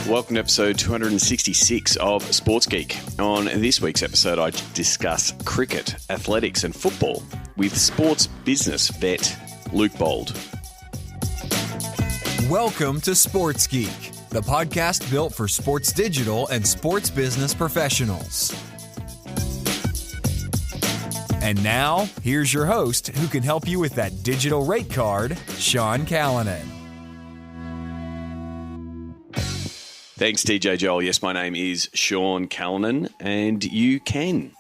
Welcome to episode 266 of Sports Geek. On this week's episode, I discuss cricket, athletics and football with sports business vet Luke Bould. Welcome to Sports Geek, the podcast built for sports digital and sports business professionals. And now, here's your host who can help you with that digital rate card, Sean Callanan. Thanks, DJ Joel. Yes, my name is Sean Callanan, and you can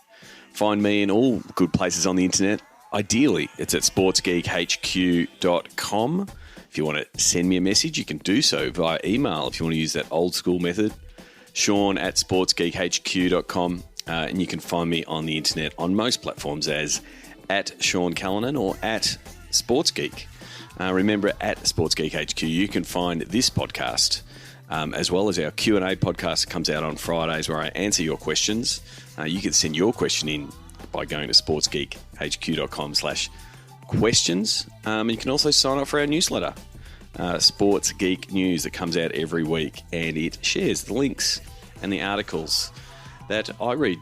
find me in all good places on the internet. Ideally, it's at sportsgeekhq.com. If you want to send me a message, you can do so via email if you want to use that old school method, sean@sportsgeekhq.com. And you can find me on the internet on most platforms as at Sean Callanan or at SportsGeek. Remember, at SportsGeekHQ, you can find this podcast as well as our Q&A podcast that comes out on Fridays where I answer your questions. You can send your question in by going to sportsgeekhq.com/questions. You can also sign up for our newsletter, Sports Geek News, that comes out every week, and it shares the links and the articles that I read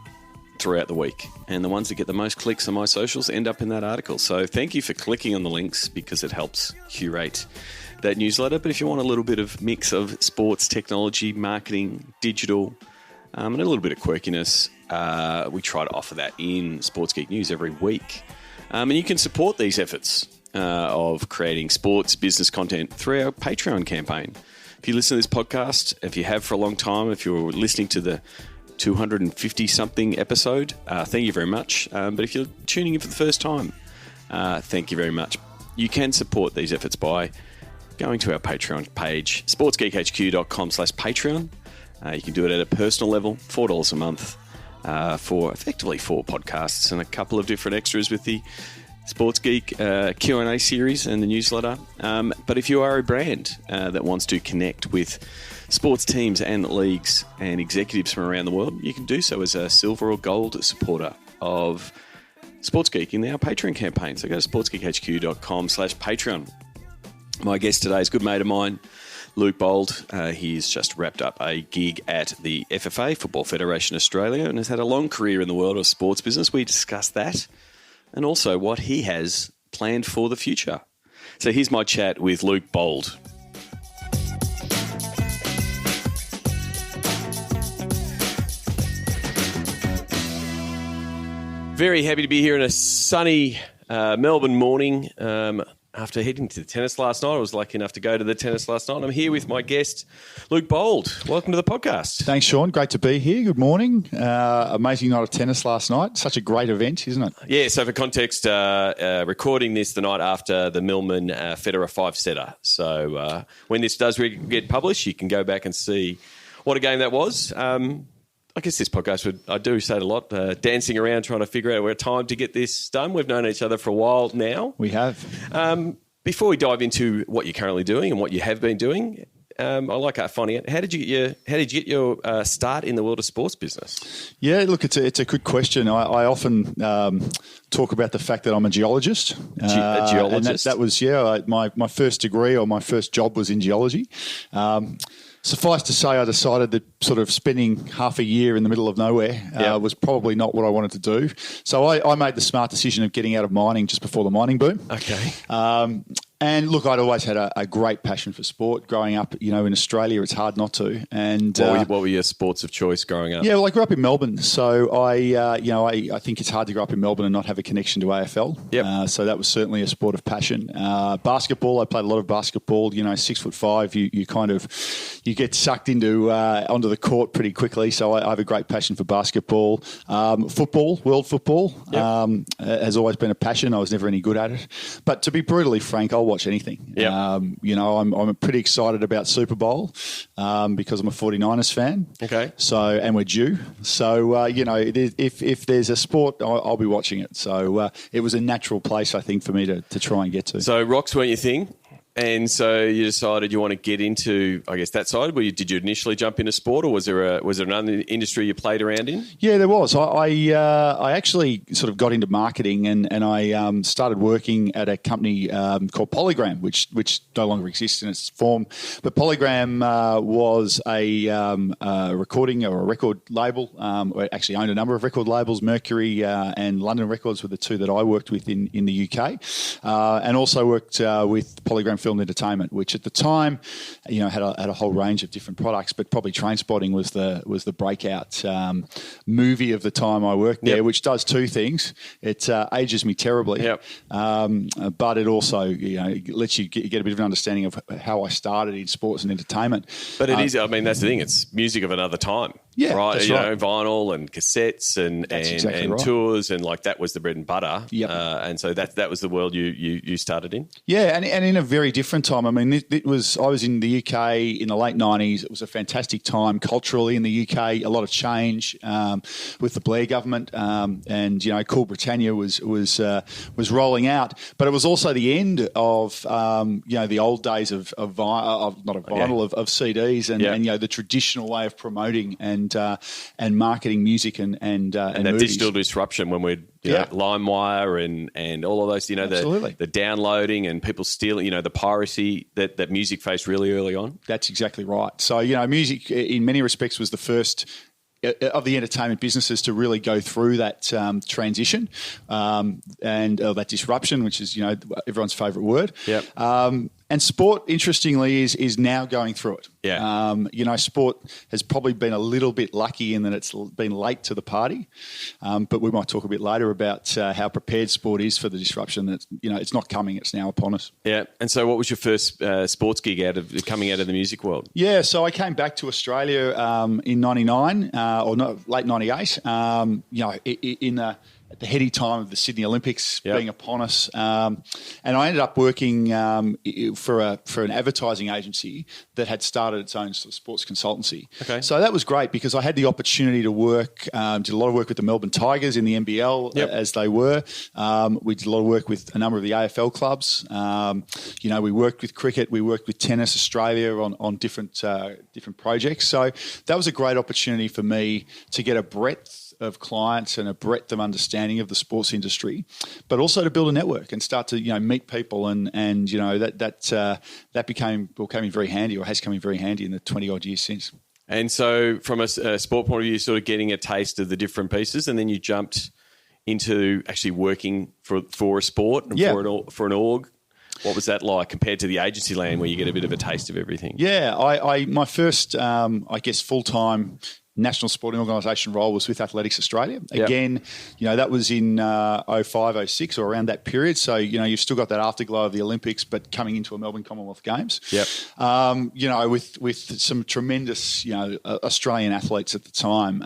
throughout the week. And the ones that get the most clicks on my socials end up in that article. So thank you for clicking on the links because it helps curate that newsletter. But if you want a little bit of mix of sports, technology, marketing, digital, and a little bit of quirkiness, we try to offer that in Sports Geek News every week. And you can support these efforts of creating sports business content through our Patreon campaign. If you listen to this podcast, if you have for a long time, if you're listening to the 250-something episode, thank you very much. But if you're tuning in for the first time, thank you very much. You can support these efforts by going to our Patreon page, sportsgeekhq.com/Patreon. You can do it at a personal level, $4 a month, for effectively 4 podcasts and a couple of different extras with the Sports Geek Q&A series and the newsletter. But if you are a brand that wants to connect with sports teams and leagues and executives from around the world, you can do so as a silver or gold supporter of Sports Geek in our Patreon campaign. So go to sportsgeekhq.com/Patreon. My guest today is a good mate of mine, Luke Bould. He's just wrapped up a gig at the FFA, Football Federation Australia, and has had a long career in the world of sports business. We discuss that and also what he has planned for the future. So here's my chat with Luke Bould. Very happy to be here in a sunny Melbourne morning. After heading to the tennis last night, I was lucky enough to go to the tennis last night. I'm here with my guest, Luke Bould. Welcome to the podcast. Thanks, Sean. Great to be here. Good morning. Amazing night of tennis last night. Such a great event, isn't it? Yeah, so for context, recording this the night after the Millman Federer 5-setter. So when this does get published, you can go back and see what a game that was. I guess this podcast I do say it a lot, dancing around trying to figure out where time to get this done. We've known each other for a while now. We have. Before we dive into what you're currently doing and what you have been doing, I like finding out, how did you get your start in the world of sports business? Yeah, look, it's a good question. I often talk about the fact that I'm a geologist. A geologist? And that was, my first degree or my first job was in geology. Suffice to say, I decided that sort of spending half a year in the middle of nowhere was probably not what I wanted to do. So I made the smart decision of getting out of mining just before the mining boom. Okay. And look, I'd always had a great passion for sport. Growing up, in Australia, it's hard not to. And what were your sports of choice growing up? Yeah, well, I grew up in Melbourne, so I think it's hard to grow up in Melbourne and not have a connection to AFL. Yep. So that was certainly a sport of passion. Basketball, I played a lot of basketball. 6'5", you get sucked onto the court pretty quickly. So I have a great passion for basketball. Football, world football, has always been a passion. I was never any good at it. But to be brutally frank, I'll watch anything. Yep. I'm pretty excited about Super Bowl because I'm a 49ers fan. Okay. And we're due. So, if there's a sport, I'll be watching it. So it was a natural place, I think, for me to try and get to. So rocks weren't your thing. And so you decided you want to get into, I guess, that side. Did you initially jump into sport, or was there another industry you played around in? Yeah, there was. I actually sort of got into marketing, and I started working at a company called Polygram, which no longer exists in its form. But Polygram was a recording or a record label. I actually owned a number of record labels. Mercury and London Records were the two that I worked with in the UK, and also worked with Polygram Film Entertainment, which at the time, had a whole range of different products, but probably Trainspotting was the breakout movie of the time I worked there, which does two things. It ages me terribly, but it also lets you get a bit of an understanding of how I started in sports and entertainment. But it is, I mean, that's the thing. It's music of another time. Yeah, right. That's right. Vinyl and cassettes and exactly right. tours, and like that was the bread and butter. Yep. And so that was the world you started in. Yeah, and in a very different time. I mean, I was in the UK in the late 90s. It was a fantastic time culturally in the UK. A lot of change with the Blair government, and Cool Britannia was rolling out. But it was also the end of the old days of CDs and the traditional way of promoting and marketing music and that movies. digital disruption when we're LimeWire and all of those, the downloading and people stealing, the piracy that music faced really early on. That's exactly right. So, music in many respects was the first of the entertainment businesses to really go through that transition and that disruption, which is, everyone's favourite word. Yep. And sport, interestingly, is now going through it. Yeah. Sport has probably been a little bit lucky in that it's been late to the party, but we might talk a bit later about how prepared sport is for the disruption that, it's not coming, it's now upon us. Yeah. And so what was your first sports gig coming out of the music world? Yeah, so I came back to Australia in 99 late 98, at the heady time of the Sydney Olympics being upon us. And I ended up working for an advertising agency that had started its own sort of sports consultancy. Okay. So that was great because I had the opportunity to work, did a lot of work with the Melbourne Tigers in the NBL as they were. We did a lot of work with a number of the AFL clubs. We worked with cricket, we worked with Tennis Australia on different projects. So that was a great opportunity for me to get a breadth of clients and a breadth of understanding of the sports industry, but also to build a network and start to meet people and that became in very handy, or has come in very handy in the 20 odd years since. And so from a sport point of view, sort of getting a taste of the different pieces, and then you jumped into actually working for a sport and for an org. What was that like compared to the agency land where you get a bit of a taste of everything? Yeah, my first full-time national sporting organisation role was with Athletics Australia. Again, that was in 05, 06 or around that period. So, you've still got that afterglow of the Olympics, but coming into a Melbourne Commonwealth Games. With some tremendous, Australian athletes at the time.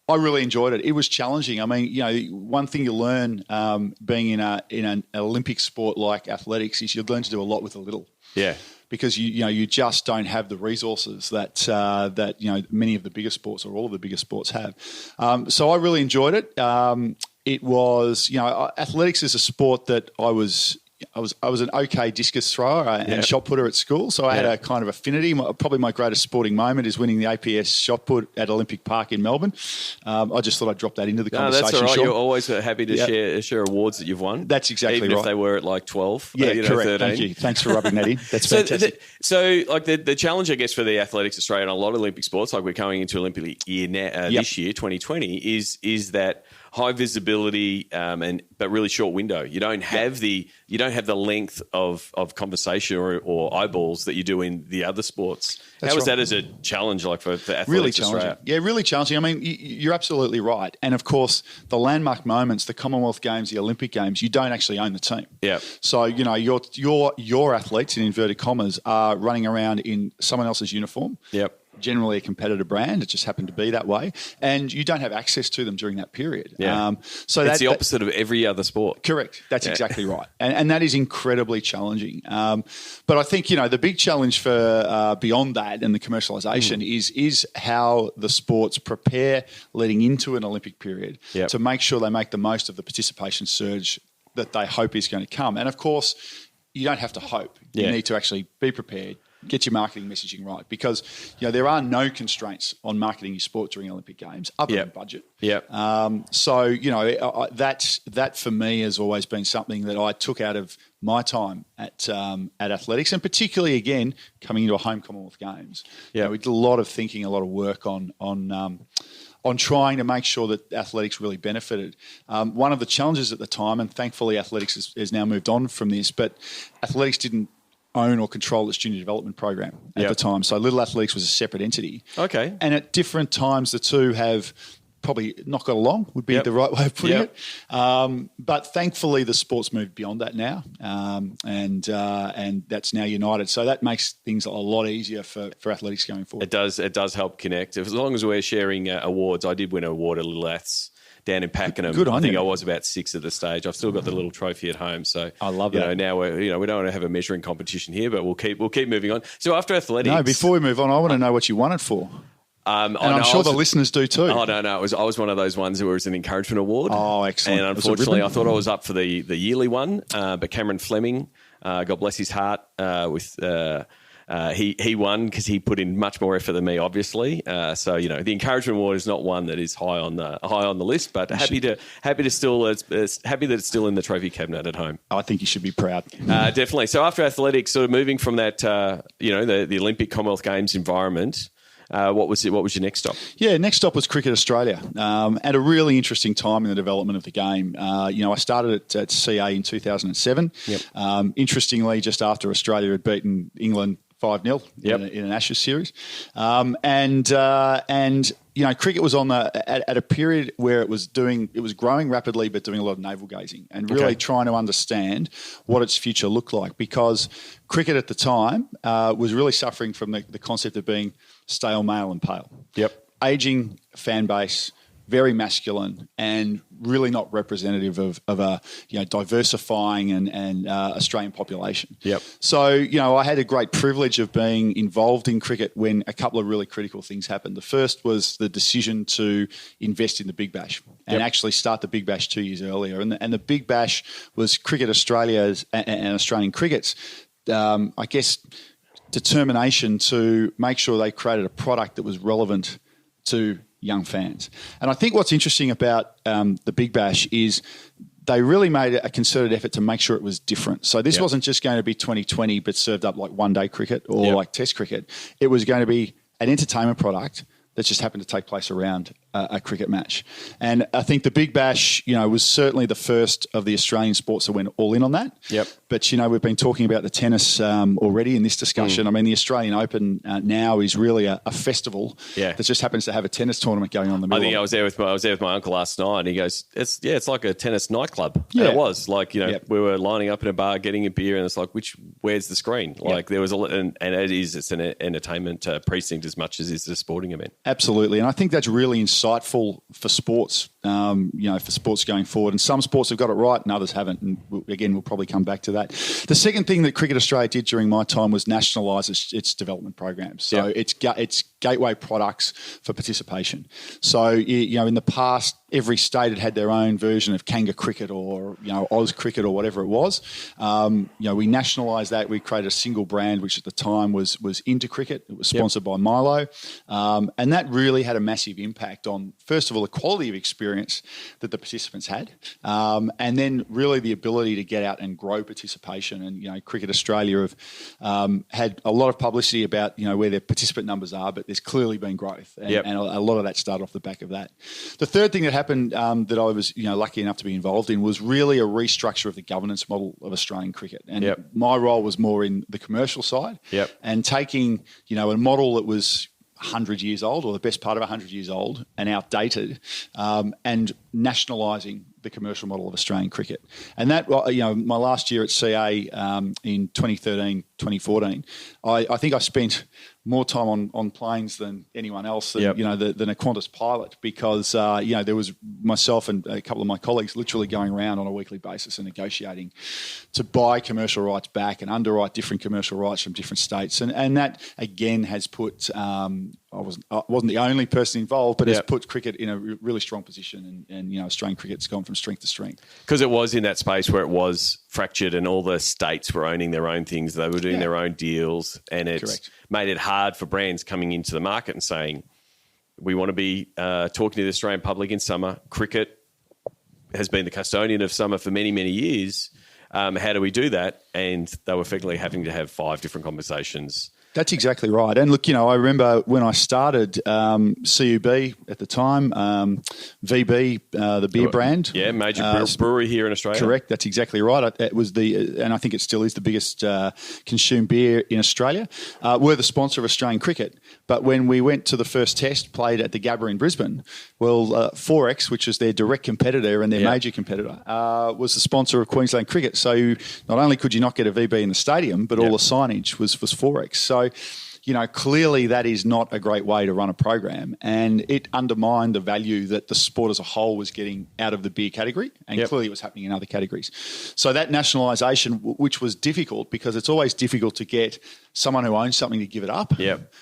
I really enjoyed it. It was challenging. I mean, one thing you learn being in an Olympic sport like athletics is you learn to do a lot with a little. Yeah. Because you just don't have the resources that many of the bigger sports or all of the bigger sports have. So I really enjoyed it. It was athletics is a sport that I was an okay discus thrower and shot putter at school, so I had a kind of affinity. Probably my greatest sporting moment is winning the APS shot put at Olympic Park in Melbourne. I just thought I'd drop that into the conversation. That's all right. Sean. You're always happy to share awards that you've won. That's exactly even right. Even if they were at like 12. Yeah, correct. 13. Thank you. Thanks for rubbing that in. That's fantastic. So the challenge, I guess, for the Athletics Australia and a lot of Olympic sports, like we're coming into Olympic year now, this year, 2020, is that high visibility but really short window. You don't have the length of conversation or eyeballs that you do in the other sports. How was that as a challenge, like for Athletics really challenging? Australia? Yeah, really challenging. I mean, you're absolutely right. And of course, the landmark moments, the Commonwealth Games, the Olympic Games, you don't actually own the team. Yeah. So your athletes in inverted commas are running around in someone else's uniform. Yep. Generally a competitor brand. It just happened to be that way. And you don't have access to them during that period. Yeah. So it's the opposite of every other sport. Correct. That's exactly right. And that is incredibly challenging. But I think, the big challenge for beyond that and the commercialisation is how the sports prepare leading into an Olympic period to make sure they make the most of the participation surge that they hope is going to come. And of course, you don't have to hope. Yeah. You need to actually be prepared, get your marketing messaging right, because there are no constraints on marketing your sport during Olympic Games other than budget. So that for me has always been something that I took out of my time at athletics, and particularly again coming into a home Commonwealth Games. We did a lot of thinking, a lot of work on trying to make sure that athletics really benefited. One of the challenges at the time, and thankfully athletics has now moved on from this, but athletics didn't own or control its junior development program at the time. So Little Athletics was a separate entity. Okay. And at different times, the two have probably not got along, would be the right way of putting it. But thankfully, the sport's moved beyond that now, and that's now united. So that makes things a lot easier for athletics going forward. It does help connect. As long as we're sharing awards, I did win an award at Little Aths down in Pakenham. Good on I think you. I was about 6 at the stage. I've still got the little trophy at home. So I love that. Now we don't want to have a measuring competition here, but we'll keep moving on. So after athletics, No, before we move on, I want to know what you won it for. And I'm sure the listeners do too. Oh, no. I was one of those ones who was an encouragement award. Oh, excellent. And unfortunately, I thought I was up for the yearly one, but Cameron Fleming, God bless his heart, he won because he put in much more effort than me, obviously. So the encouragement award is not one that is high on the list, but happy that it's still in the trophy cabinet at home. I think you should be proud. Definitely. So after athletics, sort of moving from that, the Olympic Commonwealth Games environment. What was your next stop? Yeah, next stop was Cricket Australia, at a really interesting time in the development of the game. I started at CA in 2007. Interestingly, just after Australia had beaten England 5-0 in an Ashes series, and cricket was on at a period where it was growing rapidly, but doing a lot of navel gazing and really trying to understand what its future looked like, because cricket at the time was really suffering from the concept of being stale, male and pale. Aging fan base, very masculine, and really not representative of a diversifying and Australian population. So I had a great privilege of being involved in cricket when a couple of really critical things happened. The first was the decision to invest in the Big Bash and actually start the Big Bash 2 years earlier. And the Big Bash was Cricket Australia's and Australian cricket's, I guess, determination to make sure they created a product that was relevant to young fans. And I think what's interesting about the Big Bash is they really made a concerted effort to make sure it was different. So this wasn't just going to be 2020 but served up like one-day cricket or like Test cricket. It was going to be an entertainment product that just happened to take place around a cricket match. And I think the Big Bash, was certainly the first of the Australian sports that went all in on that. But, we've been talking about the tennis already in this discussion. I mean, the Australian Open now is really a festival that just happens to have a tennis tournament going on in the middle. I think I was there with my uncle last night, and he goes, it's like a tennis nightclub. And it was like, we were lining up in a bar, getting a beer, and it's like, where's the screen? Like there was it's an entertainment precinct as much as it's a sporting event. Absolutely. And I think that's really insightful for sports, for sports going forward. And some sports have got it right and others haven't. And we'll probably come back to that. The second thing that Cricket Australia did during my time was nationalise its development programs. So it's gateway products for participation. So, in the past, every state had their own version of Kanga cricket or, Oz cricket or whatever it was. We nationalised that. We created a single brand, which at the time was Into Cricket. It was sponsored by Milo. And that really had a massive impact on, first of all, the quality of experience that the participants had. And then really the ability to get out and grow participation. And, Cricket Australia have had a lot of publicity about, where their participant numbers are, but there's clearly been growth. And a lot of that started off the back of that. The third thing that happened that I was lucky enough to be involved in was really a restructure of the governance model of Australian cricket. And my role was more in the commercial side and taking a model that was 100 years old, or the best part of 100 years old and outdated, and nationalising the commercial model of Australian cricket. And that, my last year at CA in 2013, 2014, I think I spent more time on planes than anyone else, than, than a Qantas pilot, because, there was myself and a couple of my colleagues literally going around on a weekly basis and negotiating to buy commercial rights back and underwrite different commercial rights from different states. And that, again, has put, wasn't the only person involved, but has Yep. put cricket in a really strong position, and Australian cricket's gone from strength to strength. Because it was in that space where it was fractured and all the states were owning their own things. They were doing their own deals, and it's Correct. made it hard for brands coming into the market and saying, we want to be talking to the Australian public in summer. Cricket has been the custodian of summer for many, many years. How do we do that? And they were effectively having to have 5 different conversations. That's exactly right. And look, I remember when I started CUB at the time, VB, the beer brand. Yeah, major brewery here in Australia. Correct. That's exactly right. It was and I think it still is the biggest consumed beer in Australia. We're the sponsor of Australian cricket. But when we went to the first test played at the Gabba in Brisbane, well, Forex, which is their direct competitor and their major competitor, was the sponsor of Queensland cricket. So not only could you not get a VB in the stadium, but all the signage was Forex. So, clearly that is not a great way to run a program, and it undermined the value that the sport as a whole was getting out of the beer category, and clearly it was happening in other categories. So that nationalisation, which was difficult because it's always difficult to get someone who owns something to give it up. Yep.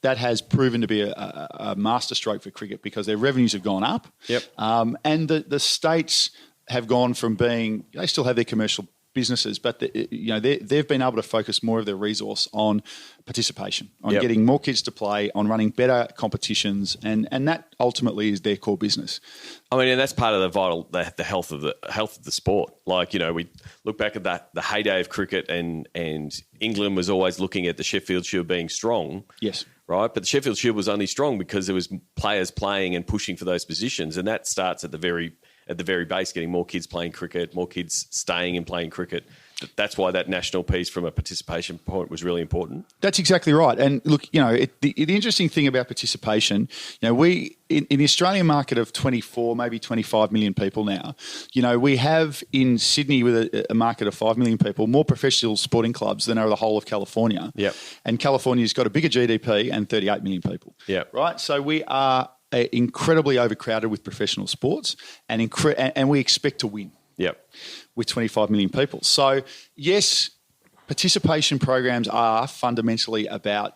That has proven to be a masterstroke for cricket because their revenues have gone up. Yep. And the states have gone from being, they still have their commercial businesses, but they've been able to focus more of their resource on participation, on getting more kids to play, on running better competitions, and that ultimately is their core business. I mean, and that's part of the health of the sport. Like, we look back at the heyday of cricket, and England was always looking at the Sheffield Shield being strong. Yes. Right, but the Sheffield Shield was only strong because there was players playing and pushing for those positions, and that starts at the very base, getting more kids playing cricket, more kids staying and playing cricket. That's why that national piece from a participation point was really important. That's exactly right. And look, the interesting thing about participation, we in the Australian market of 24, maybe 25 million people now, we have in Sydney with a market of 5 million people, more professional sporting clubs than are the whole of California. Yep. And California's got a bigger GDP and 38 million people. Yep. Right? So we are incredibly overcrowded with professional sports, and we expect to win. Yep. With 25 million people. So yes, participation programs are fundamentally about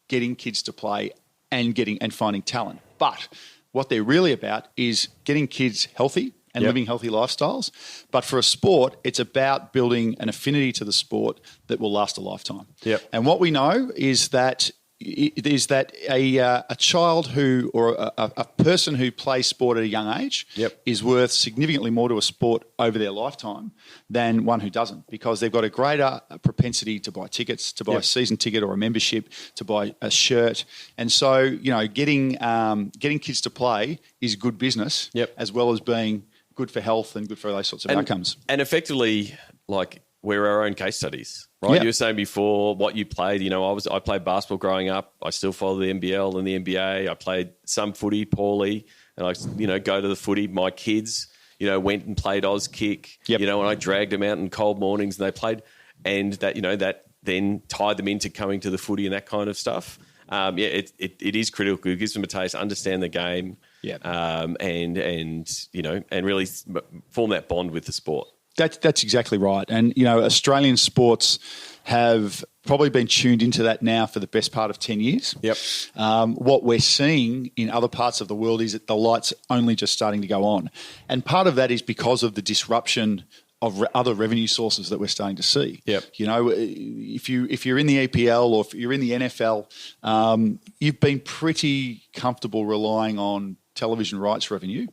getting kids to play and finding talent. But what they're really about is getting kids healthy and living healthy lifestyles. But for a sport, it's about building an affinity to the sport that will last a lifetime. Yep. And what we know is that a child who or a person who plays sport at a young age is worth significantly more to a sport over their lifetime than one who doesn't, because they've got a greater propensity to buy tickets, to buy a season ticket or a membership, to buy a shirt. And so, getting kids to play is good business as well as being good for health and good for those sorts of outcomes. And effectively, like, we're our own case studies, right? Yep. You were saying before what you played. I played basketball growing up. I still follow the NBL and the NBA. I played some footy poorly, and I go to the footy. My kids, went and played Oz kick. Yep. And I dragged them out in cold mornings, and they played, and that then tied them into coming to the footy and that kind of stuff. It is critical. It gives them a taste, understand the game, and really form that bond with the sport. That's exactly right. And, Australian sports have probably been tuned into that now for the best part of 10 years. Yep. What we're seeing in other parts of the world is that the light's only just starting to go on. And part of that is because of the disruption of other revenue sources that we're starting to see. Yep. If you're in the EPL or if you're in the NFL, you've been pretty comfortable relying on television rights revenue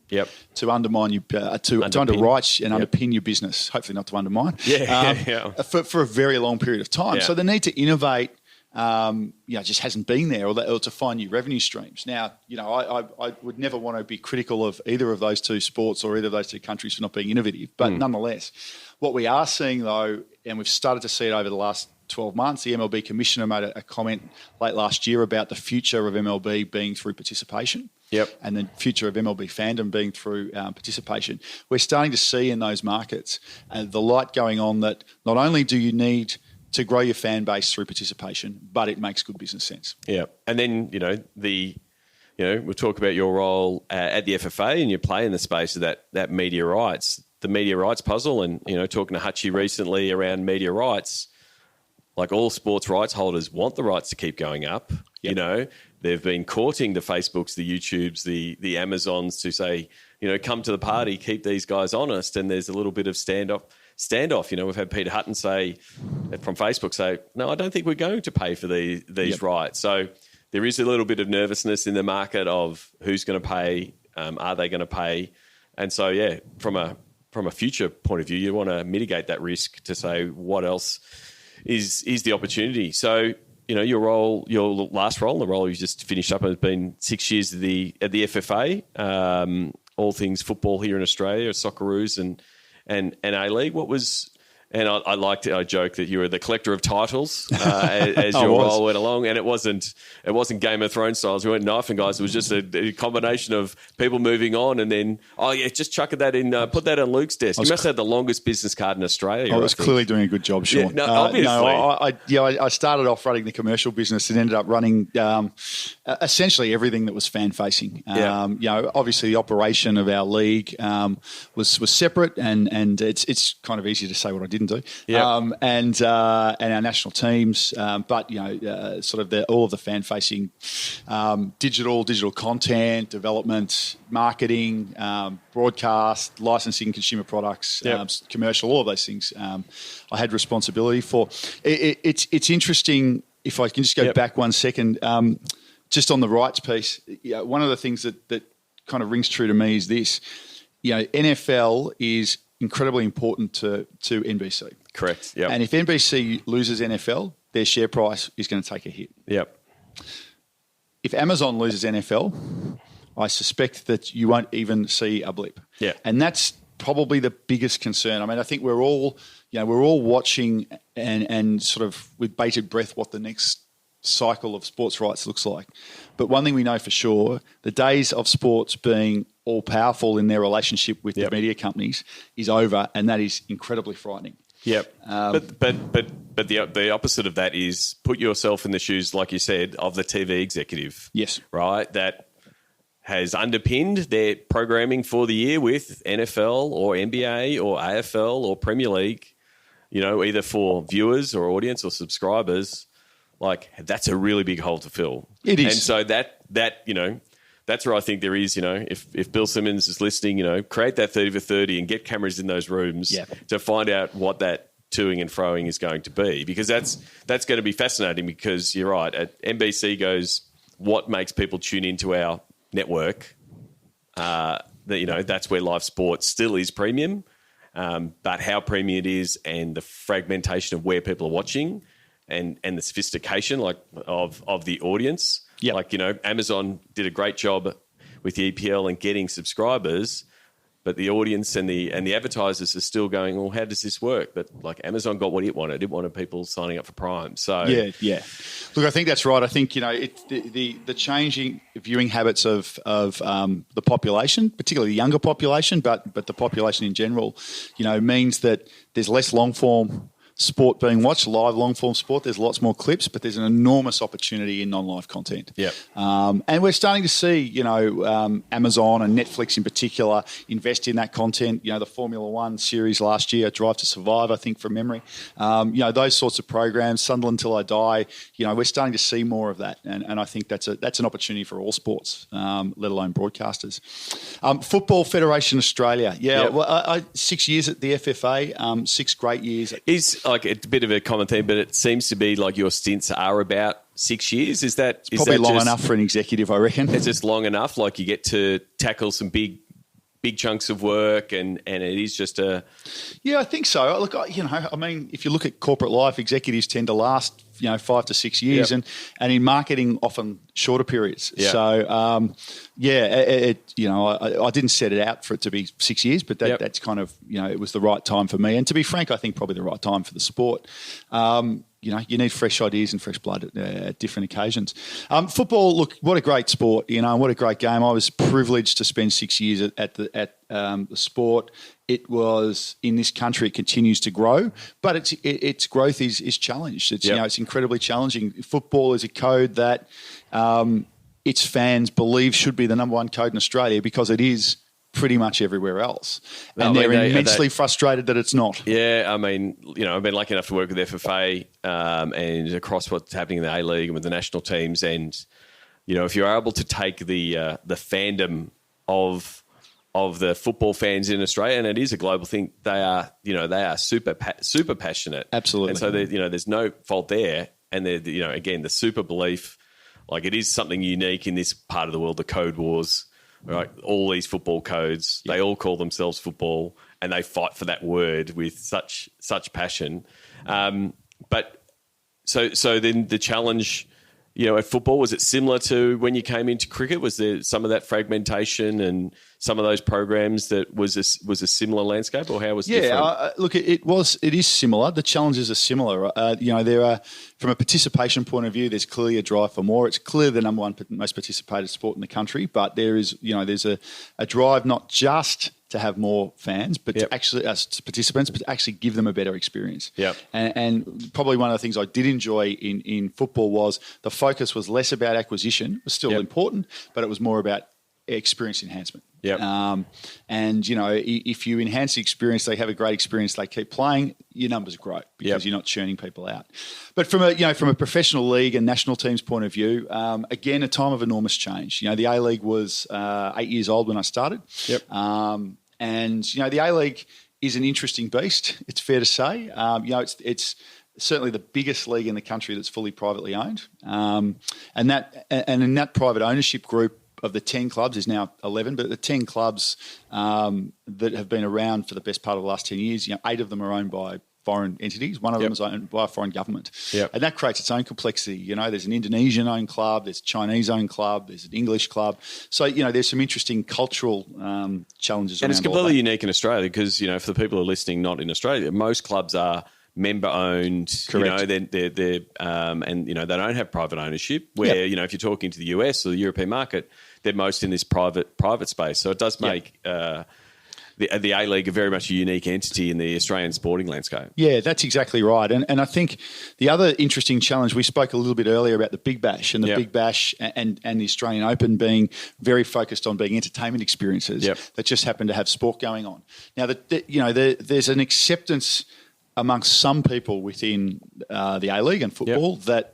to undermine you to underwrite and underpin your business. Hopefully not to undermine. For a very long period of time. So the need to innovate just hasn't been there, or to find new revenue streams. Now, I would never want to be critical of either of those two sports or either of those two countries for not being innovative. But nonetheless, what we are seeing though, and we've started to see it over the last 12 months, the MLB commissioner made a comment late last year about the future of MLB being through participation. And the future of MLB fandom being through participation. We're starting to see in those markets the light going on that not only do you need to grow your fan base through participation, but it makes good business sense. Yeah. And then, we'll talk about your role at the FFA, and you play in the space of that media rights, the media rights puzzle. And, talking to Hutchie recently around media rights, like all sports rights holders want the rights to keep going up. Yep. You know, they've been courting the Facebooks, the YouTubes, the Amazons to say, you know, come to the party, keep these guys honest. And there's a little bit of standoff. You know, we've had Peter Hutton from Facebook say, no, I don't think we're going to pay for these rights. So there is a little bit of nervousness in the market of who's going to pay, are they going to pay? And so, yeah, from a future point of view, you want to mitigate that risk to say what else is the opportunity. So, you know, your last role, the role you just finished up, has been 6 years at the FFA, all things football here in Australia, Socceroos and A-League. What was... And I joke that you were the collector of titles as your role went along, and it wasn't Game of Thrones styles. We weren't knifing guys. It was just a combination of people moving on, and then just chucking that in, put that on Luke's desk. You must have the longest business card in Australia. I was clearly doing a good job, Sean. Yeah, no, obviously. I started off running the commercial business and ended up running essentially everything that was fan facing. You know, obviously the operation of our league was separate, and it's kind of easy to say what I didn't do. And our national teams, but you know, sort of all of the fan facing digital content development, marketing, broadcast, licensing, consumer products, commercial, all of those things. I had responsibility for. It's interesting. If I can just go back 1 second, just on the rights piece. One of the things that kind of rings true to me is this. You know, NFL is incredibly important to NBC. Correct. Yep. And if NBC loses NFL, their share price is going to take a hit. Yep. If Amazon loses NFL, I suspect that you won't even see a blip. Yeah. And that's probably the biggest concern. I mean, I think we're all watching and sort of with bated breath what the next cycle of sports rights looks like. But one thing we know for sure, the days of sports being all powerful in their relationship with the media companies is over, and that is incredibly frightening. Yep. But the opposite of that is put yourself in the shoes, like you said, of the TV executive. Yes. Right? That has underpinned their programming for the year with NFL or NBA or AFL or Premier League, you know, either for viewers or audience or subscribers. Like, that's a really big hole to fill. It is. And so that you know, that's where I think there is, you know, if Bill Simmons is listening, you know, create that 30 for 30 and get cameras in those rooms to find out what that toing and froing is going to be. Because that's going to be fascinating, because you're right. At NBC goes, what makes people tune into our network? That, you know, that's where live sports still is premium. But how premium it is and the fragmentation of where people are watching and the sophistication of the audience. Yep. Like, you know, Amazon did a great job with the EPL and getting subscribers, but the audience and the advertisers are still going, well, how does this work? But like, Amazon got what it wanted. It wanted people signing up for Prime. So yeah. Look, I think that's right. I think, you know, the changing viewing habits of the population, particularly the younger population, but the population in general, you know, means that there's less long form sport being watched, live long-form sport. There's lots more clips, but there's an enormous opportunity in non-live content. Yeah. And we're starting to see, you know, Amazon and Netflix in particular invest in that content. You know, the Formula One series last year, Drive to Survive, I think, from memory. You know, those sorts of programs, Sunderland Till I Die. You know, we're starting to see more of that, and I think that's an opportunity for all sports, let alone broadcasters. Football Federation Australia. Yeah. Well, I 6 years at the FFA. 6 great years. Like, it's a bit of a common theme, but it seems to be like your stints are about 6 years. Is that probably long enough for an executive, I reckon? It's just long enough. Like, you get to tackle some big chunks of work, and it is just a... Yeah, I think so. Look, you know, I mean, if you look at corporate life, executives tend to last, you know, 5 to 6 years, and in marketing, often shorter periods. Yeah. So, you know, I didn't set it out for it to be 6 years, but that's kind of, you know, it was the right time for me. And to be frank, I think probably the right time for the sport. You know, you need fresh ideas and fresh blood at different occasions. Football, look, what a great sport, you know, what a great game. I was privileged to spend 6 years at the sport. It was, in this country, it continues to grow, but its growth is challenged. It's you know, it's incredibly challenging. Football is a code that its fans believe should be the number one code in Australia, because it is pretty much everywhere else. No, And I mean, they're immensely frustrated that it's not. Yeah, I mean, I've been lucky enough to work with FFA and across what's happening in the A-League and with the national teams. And, if you're able to take the fandom of the football fans in Australia, and it is a global thing, they are super passionate. Absolutely. And so, there's no fault there. And they're, again, the super belief, like it is something unique in this part of the world, the code wars. Right, all these football codes, they all call themselves football, and they fight for that word with such passion. But so then the challenge, at football, was it similar to when you came into cricket? Was there some of that fragmentation and some of those programs that was a similar landscape, or how was it different? Look, it is similar. The challenges are similar. There are, from a participation point of view, there's clearly a drive for more. It's clearly the number one most participated sport in the country, but there's a drive not just to have more fans, but to actually as participants, but to actually give them a better experience. Yep. And probably one of the things I did enjoy in football was the focus was less about acquisition, it was still important, but it was more about experience enhancement. Yep. If you enhance the experience, they have a great experience, they keep playing, your numbers grow because you're not churning people out. But from a professional league and national teams point of view, again, a time of enormous change. The A-League was 8 years old when I started. Yep. The A-League is an interesting beast, it's fair to say. It's certainly the biggest league in the country that's fully privately owned. And in that private ownership group, of the 10 clubs, is now 11, but the 10 clubs that have been around for the best part of the last 10 years, 8 of them are owned by foreign entities. One of them is owned by a foreign government. Yep. And that creates its own complexity. There's an Indonesian-owned club, there's a Chinese-owned club, there's an English club. So, there's some interesting cultural challenges around. And it's completely unique in Australia because, for the people who are listening not in Australia, most clubs are member-owned. Correct. They're and, they don't have private ownership where, if you're talking to the US or the European market, they're most in this private space. So it does make the A-League a very much a unique entity in the Australian sporting landscape. Yeah, that's exactly right. And I think the other interesting challenge, we spoke a little bit earlier about the Big Bash and the Big Bash and the Australian Open being very focused on being entertainment experiences that just happen to have sport going on. Now, there's an acceptance amongst some people within the A-League and football that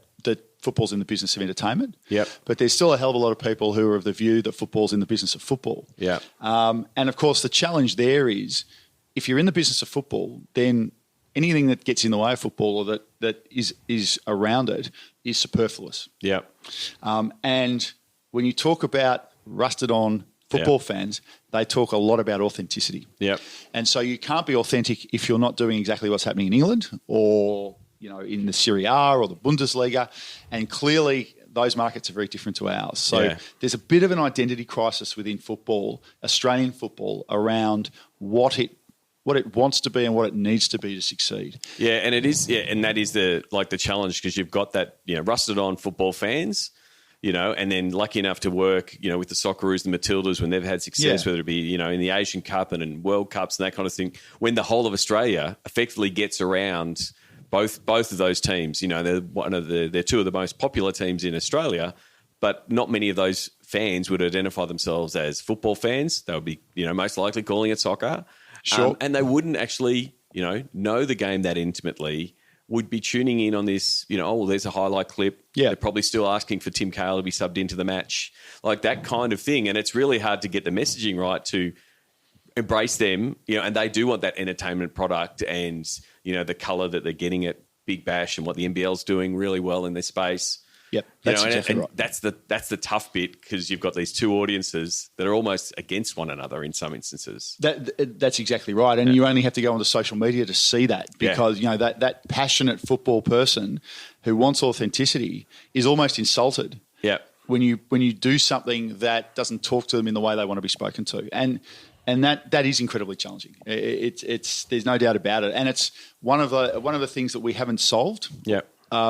football's in the business of entertainment. Yep. But there's still a hell of a lot of people who are of the view that football's in the business of football. Yeah. And of course, the challenge there is if you're in the business of football, then anything that gets in the way of football or that is around it is superfluous. Yeah. And when you talk about rusted on football fans, they talk a lot about authenticity. Yeah. And so you can't be authentic if you're not doing exactly what's happening in England or in the Serie A or the Bundesliga. And clearly those markets are very different to ours. So there's a bit of an identity crisis within football, Australian football, around what it wants to be and what it needs to be to succeed. Yeah, and it is. Yeah, and that is the challenge because you've got that rusted on football fans, and then lucky enough to work with the Socceroos, the Matildas when they've had success, whether it be in the Asian Cup and in World Cups and that kind of thing. When the whole of Australia effectively gets around both of those teams, they're two of the most popular teams in Australia, but not many of those fans would identify themselves as football fans. They would be most likely calling it soccer. Sure. And they wouldn't actually, know the game that intimately, would be tuning in on this, there's a highlight clip. Yeah. They're probably still asking for Tim Cahill to be subbed into the match, like that kind of thing. And it's really hard to get the messaging right to embrace them, and they do want that entertainment product and, the colour that they're getting at Big Bash and what the NBL's doing really well in this space. Yep, that's exactly right. That's the tough bit because you've got these two audiences that are almost against one another in some instances. That's exactly right, and you only have to go onto social media to see that because that passionate football person who wants authenticity is almost insulted. Yeah. When you do something that doesn't talk to them in the way they want to be spoken to, and that is incredibly challenging. It's there's no doubt about it, and it's one of the things that we haven't solved. Yeah.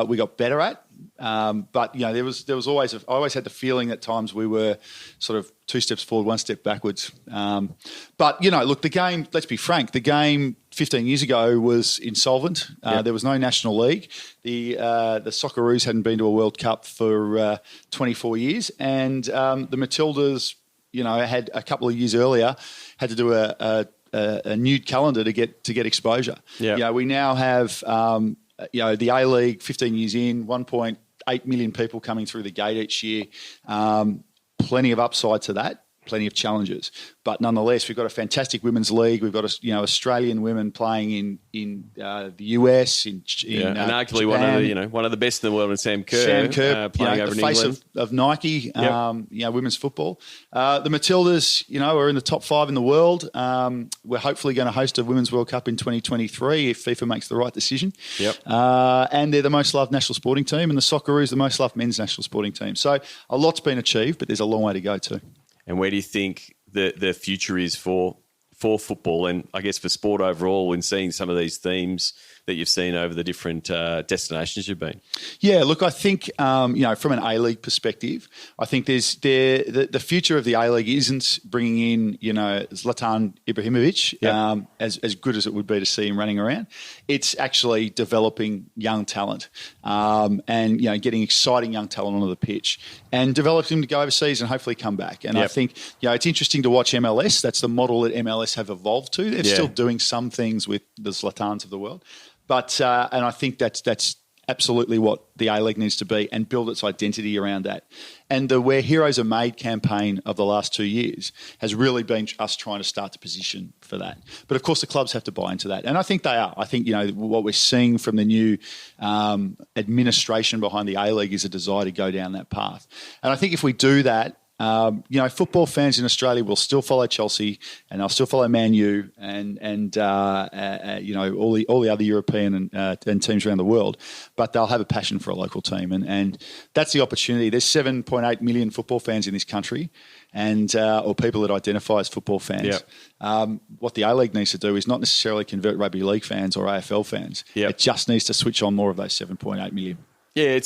We got better at. But there was always I always had the feeling at times we were sort of 2 steps forward, 1 step backwards. But look, the game. Let's be frank. The game 15 years ago was insolvent. There was no national league. The Socceroos hadn't been to a World Cup for 24 years, and the Matildas had a couple of years earlier had to do a nude calendar to get exposure. Yeah. We now have the A-League 15 years in, 1.8 million people coming through the gate each year. Plenty of upside to that. Plenty of challenges, but nonetheless, we've got a fantastic women's league. We've got Australian women playing in the US, and arguably Japan. one of the best in the world, in Sam Kerr. Playing over the in face England of Nike. Women's football. The Matildas, are in the top 5 in the world. We're hopefully going to host a Women's World Cup in 2023 if FIFA makes the right decision. Yep. And they're the most loved national sporting team, and the Socceroos the most loved men's national sporting team. So a lot's been achieved, but there's a long way to go too. And where do you think the future is for football and I guess for sport overall in seeing some of these themes that you've seen over the different destinations you've been? Yeah, look, I think, from an A-League perspective, I think the future of the A-League isn't bringing in, Zlatan Ibrahimovic, as good as it would be to see him running around. It's actually developing young talent and, getting exciting young talent onto the pitch and developing them to go overseas and hopefully come back. And I think, it's interesting to watch MLS. That's the model that MLS have evolved to. They're still doing some things with the Zlatans of the world. But and I think that's absolutely what the A-League needs to be and build its identity around that. And the Where Heroes Are Made campaign of the last 2 years has really been us trying to start the position for that. But of course, the clubs have to buy into that. And I think they are. I think, what we're seeing from the new administration behind the A-League is a desire to go down that path. And I think if we do that, football fans in Australia will still follow Chelsea and they'll still follow Man U and all the other European and teams around the world, but they'll have a passion for a local team. And that's the opportunity. There's 7.8 million football fans in this country and or people that identify as football fans. Yep. What the A-League needs to do is not necessarily convert rugby league fans or AFL fans. Yep. It just needs to switch on more of those 7.8 million. Yeah,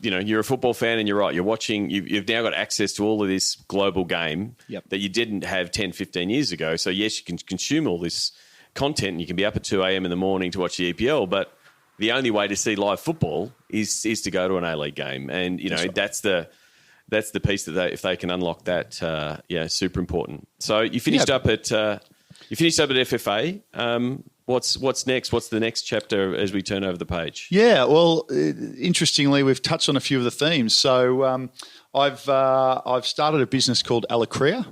you're a football fan and you're right. You're watching, you've now got access to all of this global game that you didn't have 10, 15 years ago. So, yes, you can consume all this content and you can be up at 2 a.m. in the morning to watch the EPL, but the only way to see live football is to go to an A-League game. And, that's the piece that if they can unlock that, super important. So you finished up at FFA. What's next? What's the next chapter as we turn over the page? Yeah, well, interestingly, we've touched on a few of the themes. So I've started a business called Alecria,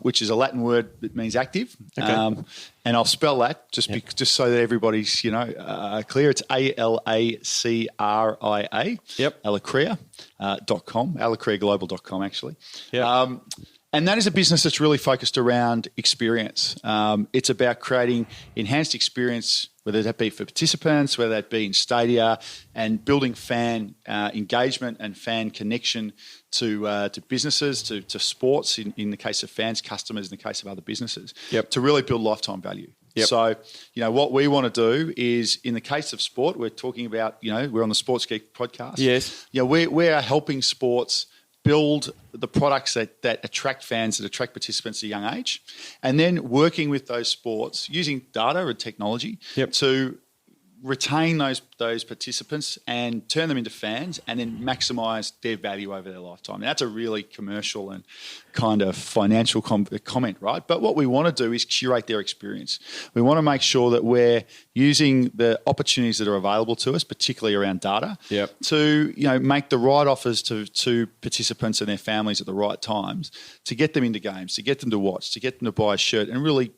which is a Latin word that means active. Okay. And I'll spell that just so that everybody's clear. It's ALACRIA. Yep. Alecria.com. AlecriaGlobal.com actually. Yeah. And that is a business that's really focused around experience. It's about creating enhanced experience, whether that be for participants, whether that be in stadia, and building fan engagement and fan connection to businesses, to sports, in the case of fans, customers, in the case of other businesses, to really build lifetime value. Yep. So, what we want to do is, in the case of sport, we're talking about, we're on the Sports Geek podcast. Yes. We are helping sports build the products that attract fans, that attract participants at a young age, and then working with those sports using data and technology to retain those participants and turn them into fans and then maximise their value over their lifetime. And that's a really commercial and kind of financial comment, right? But what we want to do is curate their experience. We want to make sure that we're using the opportunities that are available to us, particularly around data, to make the right offers to participants and their families at the right times, to get them into games, to get them to watch, to get them to buy a shirt, and really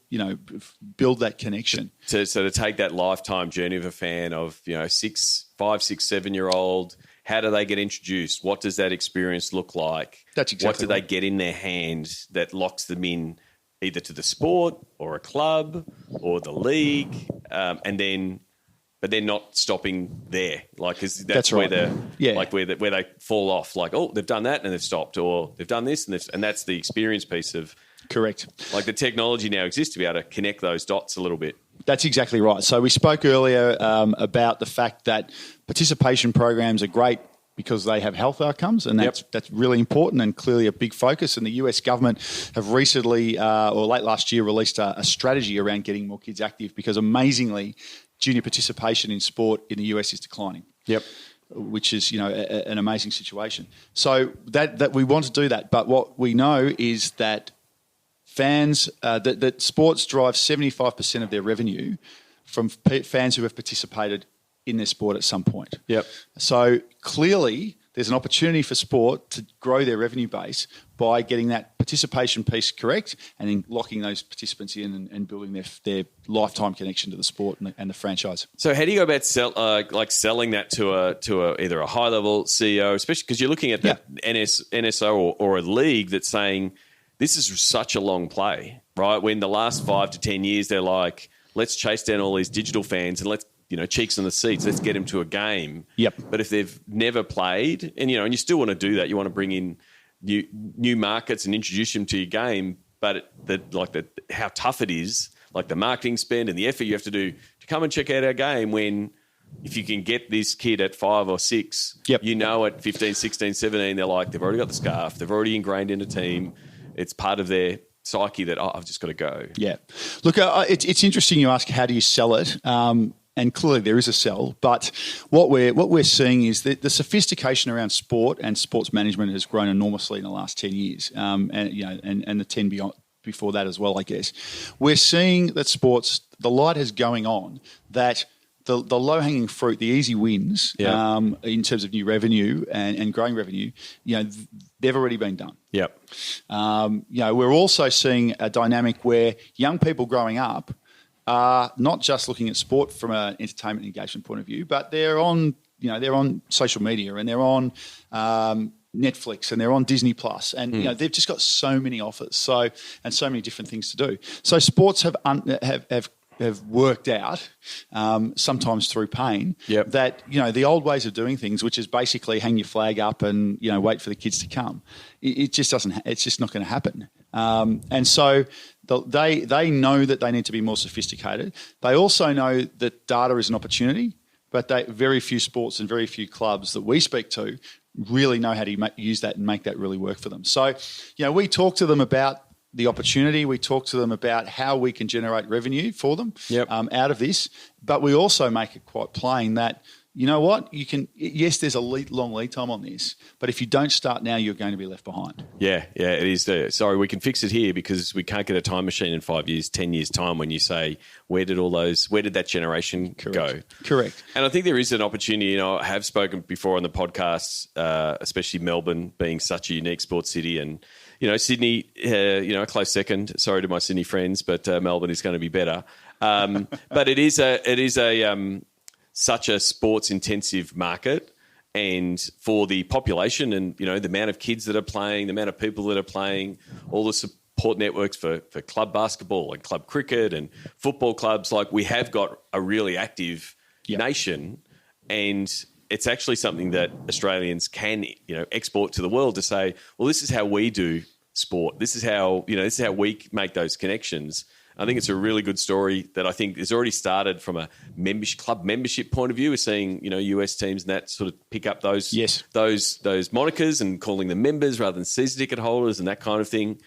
build that connection. So to take that lifetime journey of a fan of 5, 6, 7-year-old. How do they get introduced? What does that experience look like? That's exactly what do they get in their hand that locks them in either to the sport or a club or the league, but they're not stopping there. Like, 'cause that's right. where where they fall off. Like, oh, they've done that and they've stopped, or they've done this and that's the experience piece of. Correct. Like, the technology now exists to be able to connect those dots a little bit. That's exactly right. So we spoke earlier about the fact that participation programs are great because they have health outcomes, and that's really important and clearly a big focus. And the US government have recently, or late last year, released a strategy around getting more kids active because, amazingly, junior participation in sport in the US is declining. Yep. which is, an amazing situation. So that we want to do that. But what we know is that fans, that sports drive 75% of their revenue from fans who have participated in their sport at some point. Yep. So clearly there's an opportunity for sport to grow their revenue base by getting that participation piece correct and then locking those participants in and building their lifetime connection to the sport and the franchise. So how do you go about selling that to either a high level CEO, especially because you're looking at the NSO or a league that's saying this is such a long play, right? When the last 5 to 10 years they're like, let's chase down all these digital fans and let's, cheeks in the seats, let's get them to a game. Yep. But if they've never played, and you still want to do that, you want to bring in new markets and introduce them to your game, but how tough it is, like the marketing spend and the effort you have to do to come and check out our game when if you can get this kid at 5 or 6, yep. At 15, 16, 17, they've already got the scarf, they've already ingrained in a team, it's part of their psyche that, I've just got to go. Yeah. Look, it's interesting you ask how do you sell it, and clearly there is a sell, but what we're seeing is that the sophistication around sport and sports management has grown enormously in the last 10 years, and the 10 beyond before that as well, I guess. We're seeing that sports, the light is going on, that the low-hanging fruit, the easy wins, in terms of new revenue and growing revenue, they've already been done. Yep. We're also seeing a dynamic where young people growing up are not just looking at sport from an entertainment engagement point of view, but they're on social media and they're on Netflix and they're on Disney Plus, and they've just got so many offers, and so many different things to do. So sports have worked out, sometimes through pain, that the old ways of doing things, which is basically hang your flag up and wait for the kids to come, it just doesn't. It's just not going to happen. And so they know that they need to be more sophisticated. They also know that data is an opportunity, but very few sports and very few clubs that we speak to really know how to use that and make that really work for them. So, we talk to them about the opportunity. We talk to them about how we can generate revenue for them out of this, but we also make it quite plain that, yes, there's a long lead time on this, but if you don't start now, you're going to be left behind. Yeah, it is. Sorry, we can fix it here because we can't get a time machine in 5 years, 10 years' time when you say, where did that generation go? Correct. And I think there is an opportunity, I have spoken before on the podcast, especially Melbourne being such a unique sports city, and Sydney, a close second. Sorry to my Sydney friends, but Melbourne is going to be better. But it is such a sports intensive market, and for the population and the amount of kids that are playing, the amount of people that are playing, all the support networks for club basketball and club cricket and football clubs, we have got a really active nation, and it's actually something that Australians can, export to the world to say, well, this is how we do sport. This is how we make those connections. I think it's a really good story that I think has already started from a club membership point of view. We're seeing, US teams and that sort of pick up those monikers and calling them members rather than season ticket holders and that kind of thing.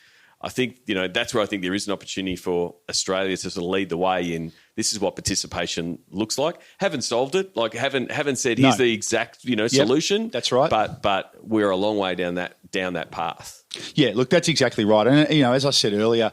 I think, that's where I think there is an opportunity for Australia to sort of lead the way in this is what participation looks like. Haven't solved it. Haven't said here's the exact, solution. That's right. But we're a long way down that path. Yeah, look, that's exactly right. And, as I said earlier,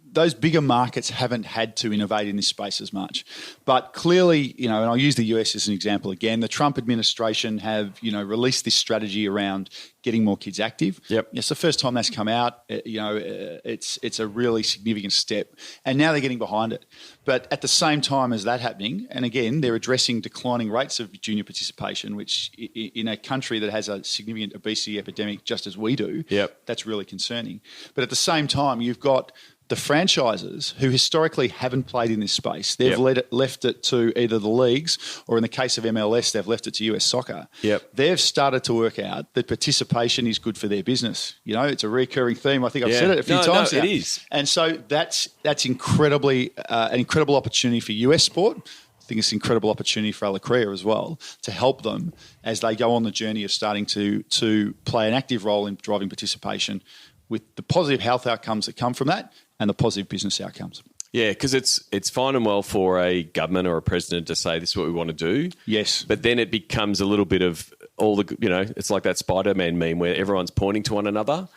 those bigger markets haven't had to innovate in this space as much. But clearly, and I'll use the US as an example again, the Trump administration have, released this strategy around getting more kids active. Yep. It's the first time that's come out. It's a really significant step. And now they're getting behind it. But at the same time as that happening, and again, they're addressing declining rates of junior participation, which in a country that has a significant obesity epidemic just as we do, that's really concerning. But at the same time, you've got the franchises who historically haven't played in this space. They've left it to either the leagues or in the case of MLS, they've left it to US soccer. They've started to work out that participation is good for their business. It's a recurring theme. I think I've said it a few times now. It is. And so that's incredibly an incredible opportunity for US sport. I think it's an incredible opportunity for Alacrea as well to help them as they go on the journey of starting to play an active role in driving participation with the positive health outcomes that come from that and the positive business outcomes. Yeah, because it's fine and well for a government or a president to say this is what we want to do. Yes. But then it becomes a little bit of it's like that Spider-Man meme where everyone's pointing to one another.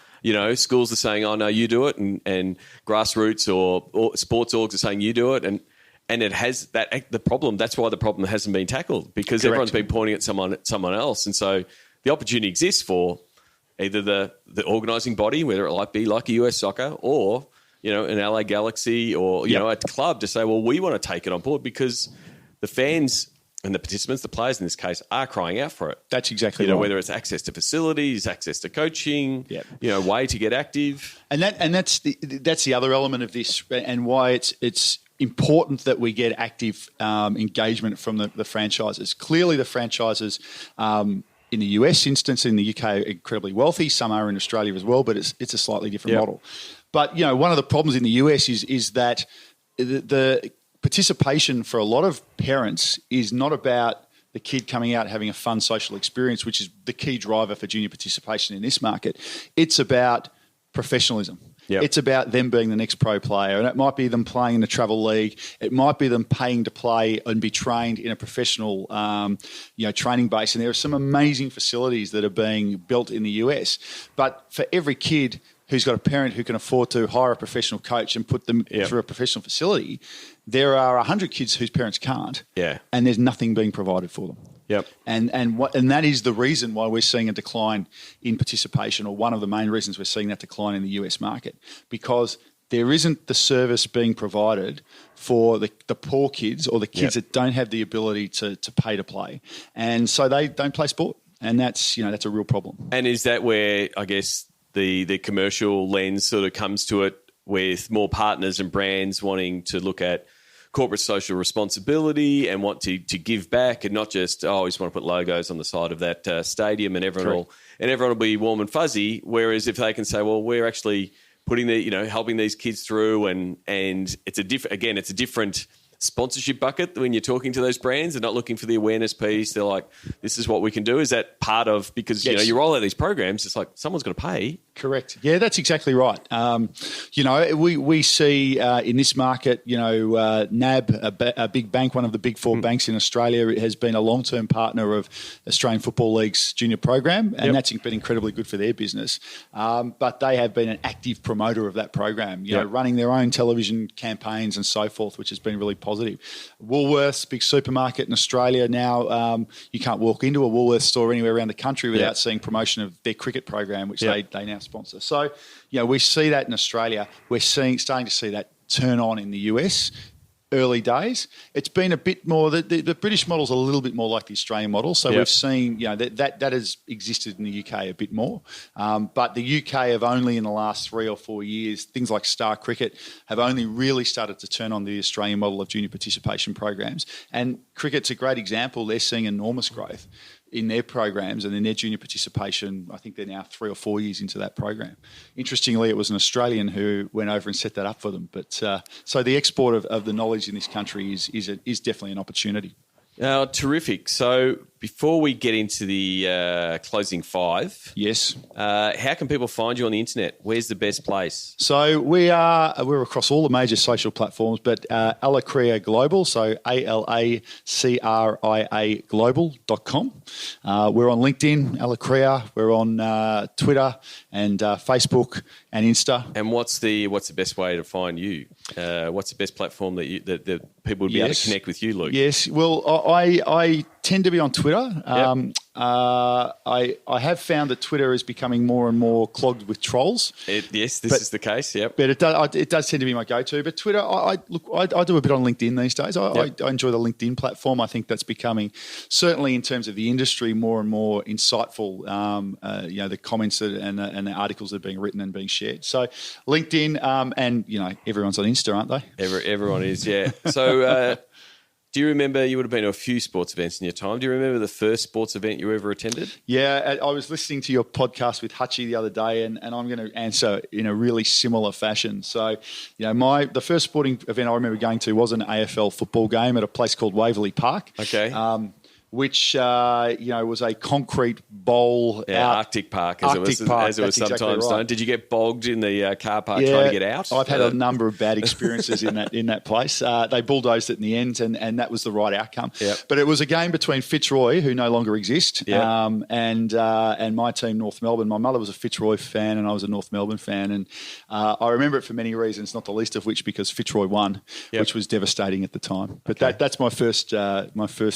Schools are saying, oh, no, you do it. And grassroots or sports orgs are saying you do it. And it has the problem. That's why the problem hasn't been tackled, because Correct. Everyone's been pointing at someone else. And so the opportunity exists for either the organising body, whether it might be like a US Soccer or an LA Galaxy or a club, to say, well, we want to take it on board, because the fans and the participants, the players in this case, are crying out for it. That's exactly right. Whether it's access to facilities, access to coaching, way to get active, and that's the other element of this, and why it's important that we get active engagement from the franchises. Clearly, the franchises in the US instance, in the UK, are incredibly wealthy. Some are in Australia as well, but it's a slightly different model. But one of the problems in the US is that the participation for a lot of parents is not about the kid coming out having a fun social experience, which is the key driver for junior participation in this market. It's about professionalism. Yep. It's about them being the next pro player, and it might be them playing in a travel league. It might be them paying to play and be trained in a professional, training base. And there are some amazing facilities that are being built in the US. But for every kid who's got a parent who can afford to hire a professional coach and put them through a professional facility, there are 100 kids whose parents can't, and there's nothing being provided for them. Yep. And that is the reason why we're seeing a decline in participation, or one of the main reasons we're seeing that decline in the US market, because there isn't the service being provided for the poor kids or the kids that don't have the ability to pay to play. And so they don't play sport. And that's a real problem. And is that where, I guess, the commercial lens sort of comes to it, with more partners and brands wanting to look at corporate social responsibility and want to give back, and not just, we just want to put logos on the side of that stadium and everyone will be warm and fuzzy. Whereas if they can say, well, we're actually putting helping these kids through, and it's a different sponsorship bucket when you're talking to those brands. They're not looking for the awareness piece. They're like, this is what we can do. Is that part of, because you roll out these programs, it's like someone's got to pay. Correct. Yeah, that's exactly right. We see in this market, NAB, a big bank, one of the big four banks in Australia, has been a long-term partner of Australian Football League's junior program, and that's been incredibly good for their business. But they have been an active promoter of that program, running their own television campaigns and so forth, which has been really positive. Woolworths, big supermarket in Australia now, you can't walk into a Woolworths store anywhere around the country without seeing promotion of their cricket program, which they now sponsor. So, we see that in Australia. We're starting to see that turn on in the US. Early days. It's been a bit more, the British model's a little bit more like the Australian model. So we've seen, that has existed in the UK a bit more. But the UK have only in the last 3 or 4 years, things like Star Cricket have only really started to turn on the Australian model of junior participation programs. And cricket's a great example. They're seeing enormous growth in their programs and in their junior participation. I think they're now 3 or 4 years into that program. Interestingly, it was an Australian who went over and set that up for them. But so the export of the knowledge in this country is definitely an opportunity. Terrific. So before we get into the closing five, yes, how can people find you on the internet? Where's the best place? So we're across all the major social platforms, but Alacria Global, so ALACRIA Global.com. We're on LinkedIn, Alacria. We're on Twitter and Facebook and Insta. And what's the best way to find you? What's the best platform that people would be able to connect with you, Luke? Yes. Well, I tend to be on Twitter. I have found that Twitter is becoming more and more clogged with trolls. This is the case. Yep. But it does tend to be my go-to. But Twitter, I do a bit on LinkedIn these days. I enjoy the LinkedIn platform. I think that's becoming, certainly in terms of the industry, more and more insightful. The comments and the articles that are being written and being shared. So LinkedIn, and everyone's on Insta, aren't they? Everyone is. Yeah. So. Do you remember, you would have been to a few sports events in your time. Do you remember the first sports event you ever attended? Yeah, I was listening to your podcast with Hutchie the other day, and I'm going to answer in a really similar fashion. So, the first sporting event I remember going to was an AFL football game at a place called Waverley Park. Okay. which was a concrete bowl. Arctic Park, as it was sometimes exactly right. known. Did you get bogged in the car park trying to get out? I've had a number of bad experiences in that place. They bulldozed it in the end, and that was the right outcome. Yep. But it was a game between Fitzroy, who no longer exist, Yep. and my team, North Melbourne. My mother was a Fitzroy fan, and I was a North Melbourne fan, and I remember it for many reasons, not the least of which because Fitzroy won, Yep. which was devastating at the time. But Okay. that's my first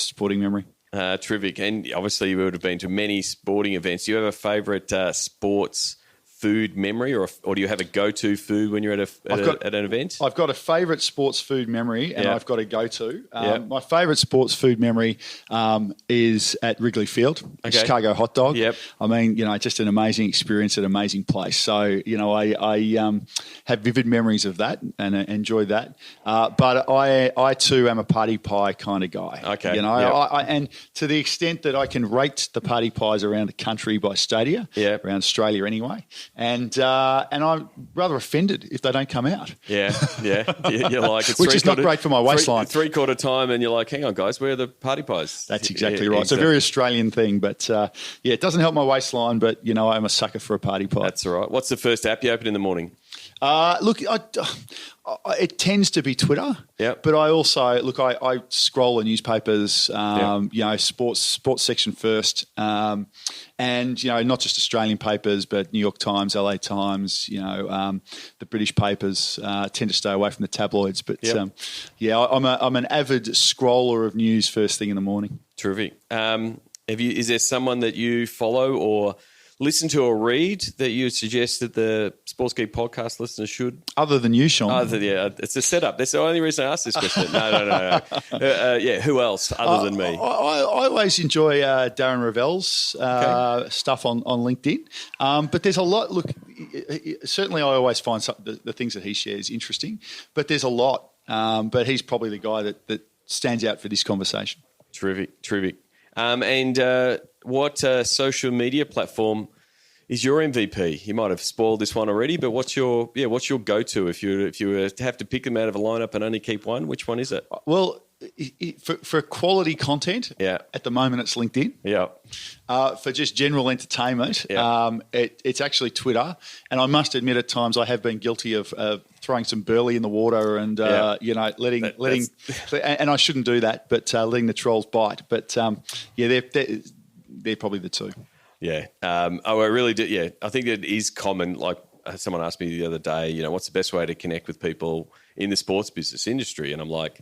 sporting memory. Terrific. And obviously you would have been to many sporting events. Do you have a favourite sports food memory, or do you have a go-to food when you're at an event? I've got a favourite sports food memory, and Yeah. I've got a go-to. Yeah. My favourite sports food memory is at Wrigley Field, Okay. Chicago hot dog. Yep. I mean, just an amazing experience, an amazing place. So, I have vivid memories of that and enjoy that. But I too am a party pie kind of guy. Okay. Yep. And to the extent that I can rate the party pies around the country by stadia, Yep. around Australia anyway. And I'm rather offended if they don't come out. Yeah. You're like, it's Which is not great for my waistline. Three-quarter time, and you're like, hang on, guys, where are the party pies? That's exactly Yeah, right. It's a very Australian thing, but it doesn't help my waistline. But I'm a sucker for a party pie. That's all right. What's the first app you open in the morning? Look, it tends to be Twitter. Yep. But I also I scroll the newspapers. Yep. Sports section first, and not just Australian papers, but New York Times, LA Times. The British papers tend to stay away from the tabloids. But Yep. I'm an avid scroller of news first thing in the morning. Terrific. Is there someone that you follow or listen to or read that you suggest that the Sports Geek podcast listeners should? Other than you, Sean. It's a setup. That's the only reason I asked this question. No. Who else other than me? I always enjoy Darren Revell's stuff on LinkedIn. But there's a lot. Look, certainly I always find the things that he shares interesting, but there's a lot. But he's probably the guy that stands out for this conversation. Terrific. And what social media platform is your MVP? You might have spoiled this one already, but what's your go-to if you were to have to pick them out of a lineup and only keep one? Which one is it? Well, for quality content, at the moment it's LinkedIn. Yeah. For just general entertainment, Yeah. it's actually Twitter. And I must admit, at times I have been guilty of throwing some burley in the water and letting and I shouldn't do that, but letting the trolls bite. But they're probably the two. Yeah. I really do. Yeah. I think it is common. Like someone asked me the other day, what's the best way to connect with people in the sports business industry? And I'm like,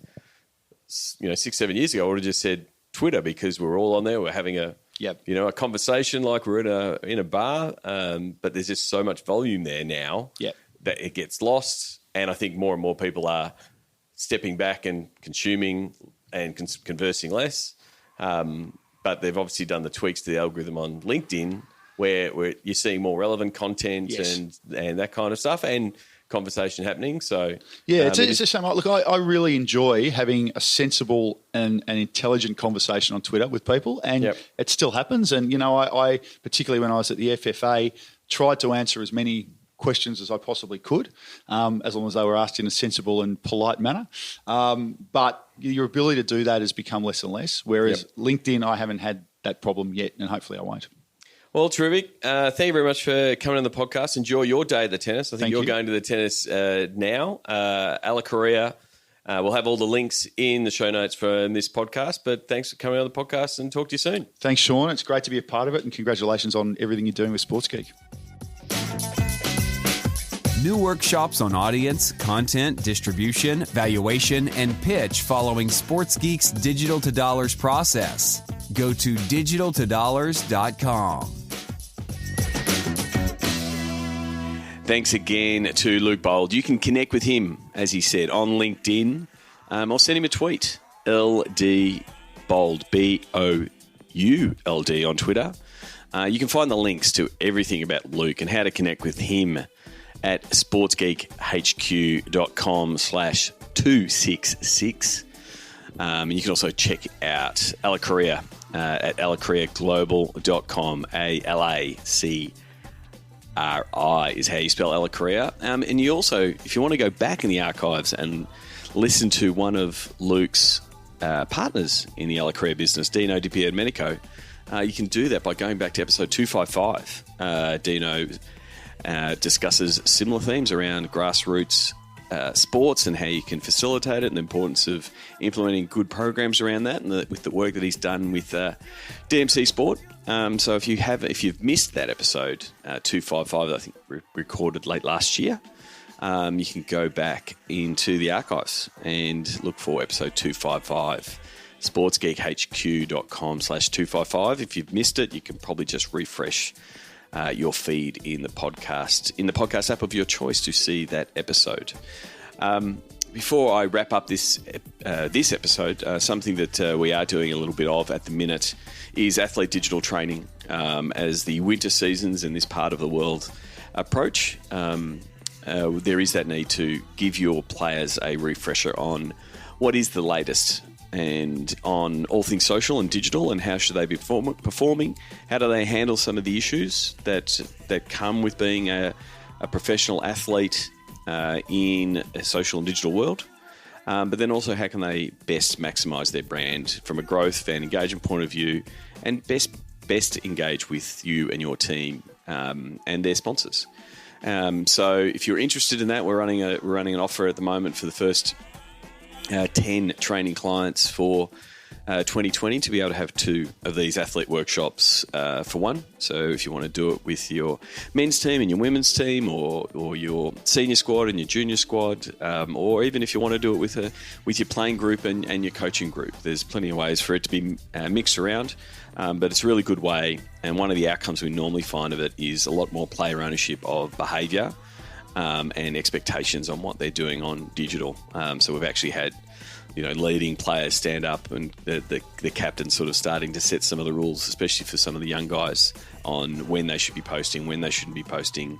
6-7 years ago, I would have just said Twitter because we're all on there. We're having a conversation like we're in a bar. But there's just so much volume there now that it gets lost. And I think more and more people are stepping back and consuming and conversing less. But they've obviously done the tweaks to the algorithm on LinkedIn where you're seeing more relevant content and that kind of stuff and conversation happening. So it's a shame. Look, I really enjoy having a sensible and intelligent conversation on Twitter with people, and it still happens. And I particularly when I was at the FFA tried to answer as many questions as I possibly could, as long as they were asked in a sensible and polite manner. But your ability to do that has become less and less, whereas LinkedIn, I haven't had that problem yet, and hopefully I won't. Well, terrific. Thank you very much for coming on the podcast. Enjoy your day at the tennis. I think you're going to the tennis now. Ala Correa. We'll have all the links in the show notes for this podcast, but thanks for coming on the podcast and talk to you soon. Thanks, Sean. It's great to be a part of it, and congratulations on everything you're doing with Sports Geek. New workshops on audience, content, distribution, valuation, and pitch following Sports Geek's Digital to Dollars process. Go to digitaltodollars.com. Thanks again to Luke Bould. You can connect with him, as he said, on LinkedIn. I'll send him a tweet, LD Bould, BOULD on Twitter. You can find the links to everything about Luke and how to connect with him at sportsgeekhq.com/266. And you can also check out Ala Correa at alacorreaglobal.com. ALACRI is how you spell Ala Correa. And you also, if you want to go back in the archives and listen to one of Luke's partners in the Ella Career business, Dino, Dippy and Medico, you can do that by going back to episode 255. Dino discusses similar themes around grassroots sports and how you can facilitate it, and the importance of implementing good programs around that, and with the work that he's done with DMC Sport. So if you've missed that episode 255, I think recorded late last year, you can go back into the archives and look for episode 255. sportsgeekhq.com/255. If you've missed it, you can probably just refresh your feed in the podcast app of your choice to see that episode. Before I wrap up this episode, something that we are doing a little bit of at the minute is athlete digital training. As the winter seasons in this part of the world approach, there is that need to give your players a refresher on what is the latest and on all things social and digital, and how should they be performing, how do they handle some of the issues that come with being a professional athlete in a social and digital world, but then also how can they best maximise their brand from a growth, fan engagement point of view, and best engage with you and your team and their sponsors. So if you're interested in that, we're running an offer at the moment for the first 10 training clients for 2020 to be able to have 2 of these athlete workshops for one. So if you want to do it with your men's team and your women's team, or your senior squad and your junior squad, or even if you want to do it with your playing group and your coaching group, there's plenty of ways for it to be mixed around. But it's a really good way, and one of the outcomes we normally find of it is a lot more player ownership of behaviour and expectations on what they're doing on digital. So we've actually had, leading players stand up, and the captain sort of starting to set some of the rules, especially for some of the young guys, on when they should be posting, when they shouldn't be posting,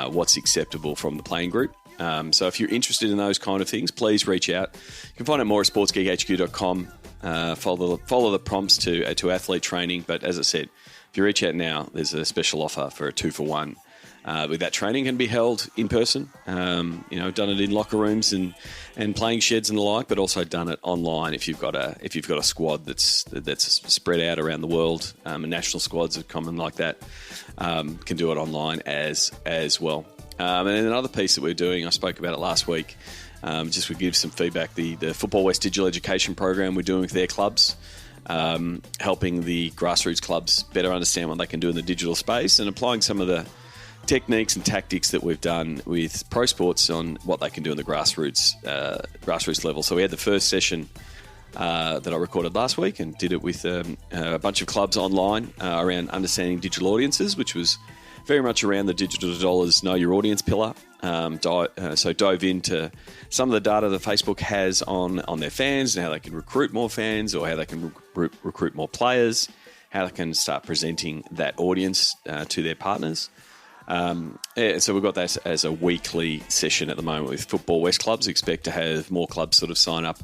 what's acceptable from the playing group. So if you're interested in those kind of things, please reach out. You can find out more at sportsgeekhq.com. Follow the prompts to athlete training. But as I said, if you reach out now, there's a special offer for a 2-for-1. With that training can be held in person. Done it in locker rooms and playing sheds and the like, but also done it online if you've got a squad that's spread out around the world. And national squads are common like that. Can do it online as well. And then another piece that we're doing, I spoke about it last week. Just to give some feedback, the Football West Digital Education Program we're doing with their clubs. Helping the grassroots clubs better understand what they can do in the digital space, and applying some of the techniques and tactics that we've done with pro sports on what they can do in the grassroots level. So we had the first session that I recorded last week and did it with a bunch of clubs online around understanding digital audiences, which was very much around the digital dollars know your audience pillar. So dove into some of the data that Facebook has on their fans and how they can recruit more fans, or how they can recruit more players, how they can start presenting that audience to their partners. So we've got that as a weekly session at the moment with Football West clubs. Expect to have more clubs sort of sign up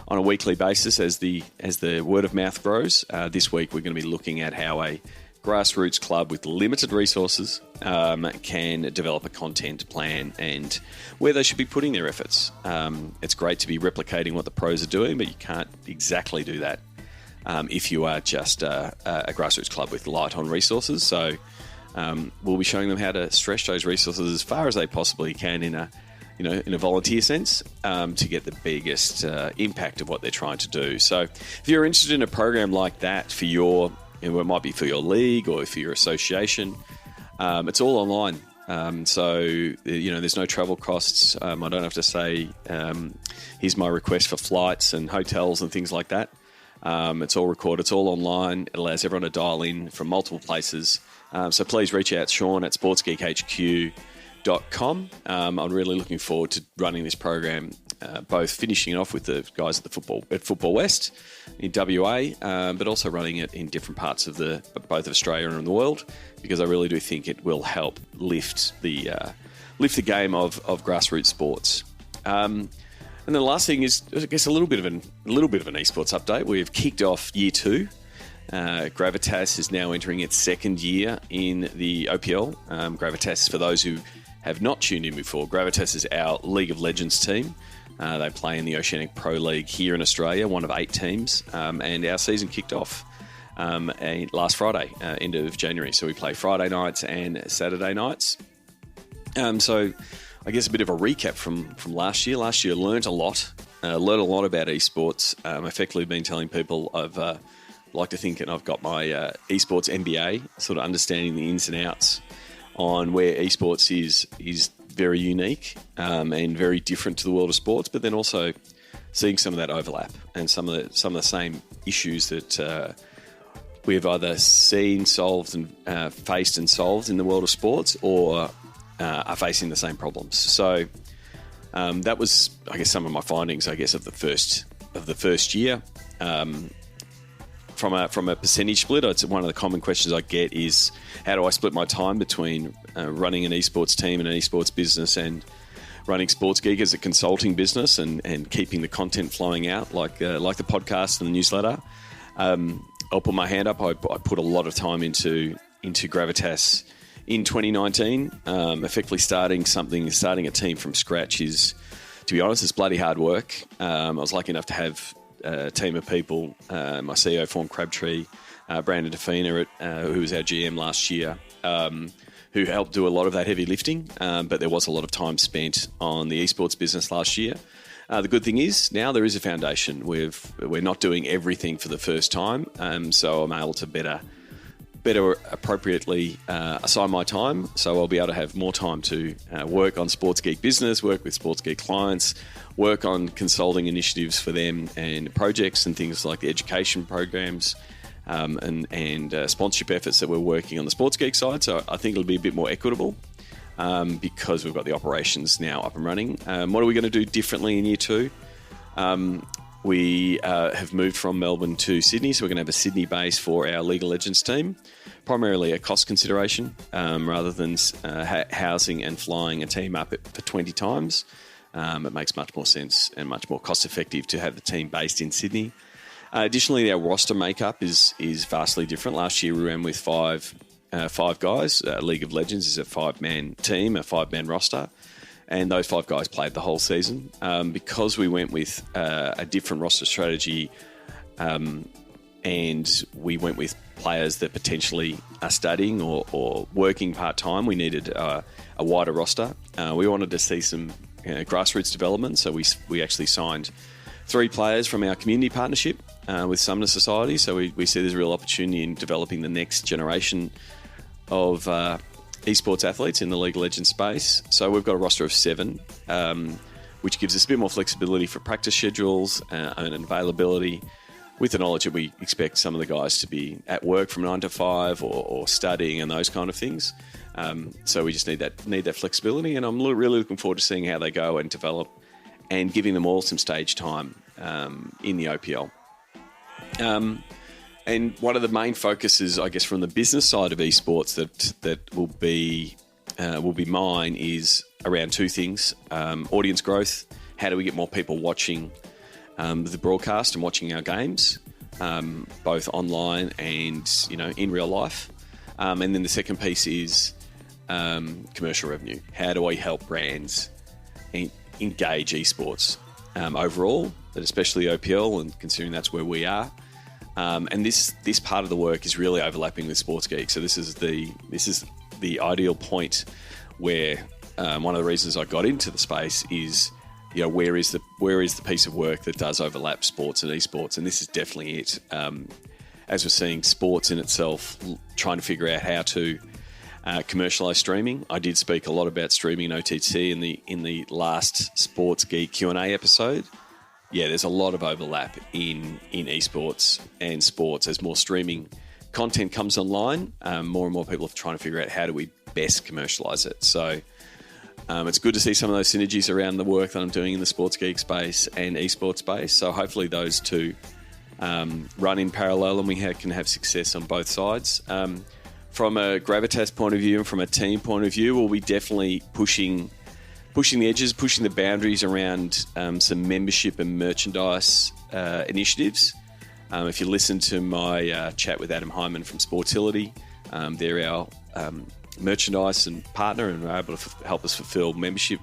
on a weekly basis as the word of mouth grows. This week we're going to be looking at how a grassroots club with limited resources can develop a content plan and where they should be putting their efforts. It's great to be replicating what the pros are doing, but you can't exactly do that if you are just a grassroots club with light on resources. So we'll be showing them how to stretch those resources as far as they possibly can in a volunteer sense to get the biggest impact of what they're trying to do. So if you're interested in a program like that for your, it might be for your league or for your association, it's all online. So there's no travel costs. I don't have to say, here's my request for flights and hotels and things like that. It's all recorded. It's all online. It allows everyone to dial in from multiple places. So please reach out, Sean at sportsgeekhq.com. I'm really looking forward to running this program, both finishing it off with the guys at Football West in WA, but also running it in different parts of both Australia and the world, because I really do think it will help lift the game of grassroots sports. And then the last thing is, I guess, a little bit of an esports update. We've kicked off year 2. Gravitas is now entering its second year in the OPL. Gravitas, for those who have not tuned in before, Gravitas is our League of Legends team. They play in the Oceanic Pro League here in Australia, one of 8 teams, and our season kicked off last Friday, end of January. So we play Friday nights and Saturday nights. So I guess a bit of a recap from last year. Last year I learned a lot about esports. Effectively been telling people I've like to think, and I've got my esports MBA, sort of understanding the ins and outs on where esports is very unique and very different to the world of sports, but then also seeing some of that overlap and some of the same issues that we have either seen, solved, and faced and solved in the world of sports, or are facing the same problems. So that was, I guess, some of my findings, I guess, of the first year. From a percentage split, it's one of the common questions I get is, how do I split my time between running an esports team and an esports business, and running Sports Geek as a consulting business, and keeping the content flowing out like the podcast and the newsletter. I'll put my hand up. I put a lot of time into Gravitas in 2019. Effectively starting a team from scratch is, to be honest, it's bloody hard work. I was lucky enough to have a team of people. My CEO, Fawn Crabtree, Brandon Defina, who was our GM last year, who helped do a lot of that heavy lifting. But there was a lot of time spent on the esports business last year. The good thing is now there is a foundation. We're not doing everything for the first time, so I'm able to better appropriately assign my time. So I'll be able to have more time to work on Sports Geek business, work with Sports Geek clients, work on consulting initiatives for them and projects and things like the education programs and sponsorship efforts that we're working on the Sports Geek side. So I think it'll be a bit more equitable. Because we've got the operations now up and running. What are we going to do differently in year 2? We have moved from Melbourne to Sydney, so we're going to have a Sydney base for our League of Legends team, primarily a cost consideration, rather than housing and flying a team up for 20 times. It makes much more sense and much more cost effective to have the team based in Sydney. Additionally, our roster makeup is vastly different. Last year we ran with five guys. League of Legends is a 5-man team, a 5-man roster, and those 5 guys played the whole season. Because we went with a different roster strategy, and we went with players that potentially are studying or working part-time, we needed a wider roster. We wanted to see some grassroots development, so we actually signed 3 players from our community partnership with Sumner Society. So we see there's a real opportunity in developing the next generation of esports athletes in the League of Legends space. So we've got a roster of 7, which gives us a bit more flexibility for practice schedules and availability, with the knowledge that we expect some of the guys to be at work from 9 to 5 or studying and those kind of things. So we just need that flexibility, and I'm really looking forward to seeing how they go and develop, and giving them all some stage time in the OPL. And one of the main focuses, I guess, from the business side of esports that will be mine is around 2 things: audience growth. How do we get more people watching the broadcast and watching our games, both online and in real life? And then the second piece is commercial revenue. How do I help brands engage esports overall, but especially OPL, and considering that's where we are. And this part of the work is really overlapping with Sports Geek. So this is the ideal point where one of the reasons I got into the space is, where is the piece of work that does overlap sports and esports, and this is definitely it. As we're seeing sports in itself trying to figure out how to commercialize streaming. I did speak a lot about streaming and OTT in the last Sports Geek Q&A episode. Yeah, there's a lot of overlap in esports and sports. As more streaming content comes online, more and more people are trying to figure out how do we best commercialize it. So it's good to see some of those synergies around the work that I'm doing in the Sports Geek space and esports space. So hopefully those two run in parallel, and we can have success on both sides. From a Gravitas point of view and from a team point of view, we'll be definitely pushing the edges, pushing the boundaries around some membership and merchandise initiatives. If you listen to my chat with Adam Hyman from Sportility, they're our merchandise and partner, and are able to help us fulfill membership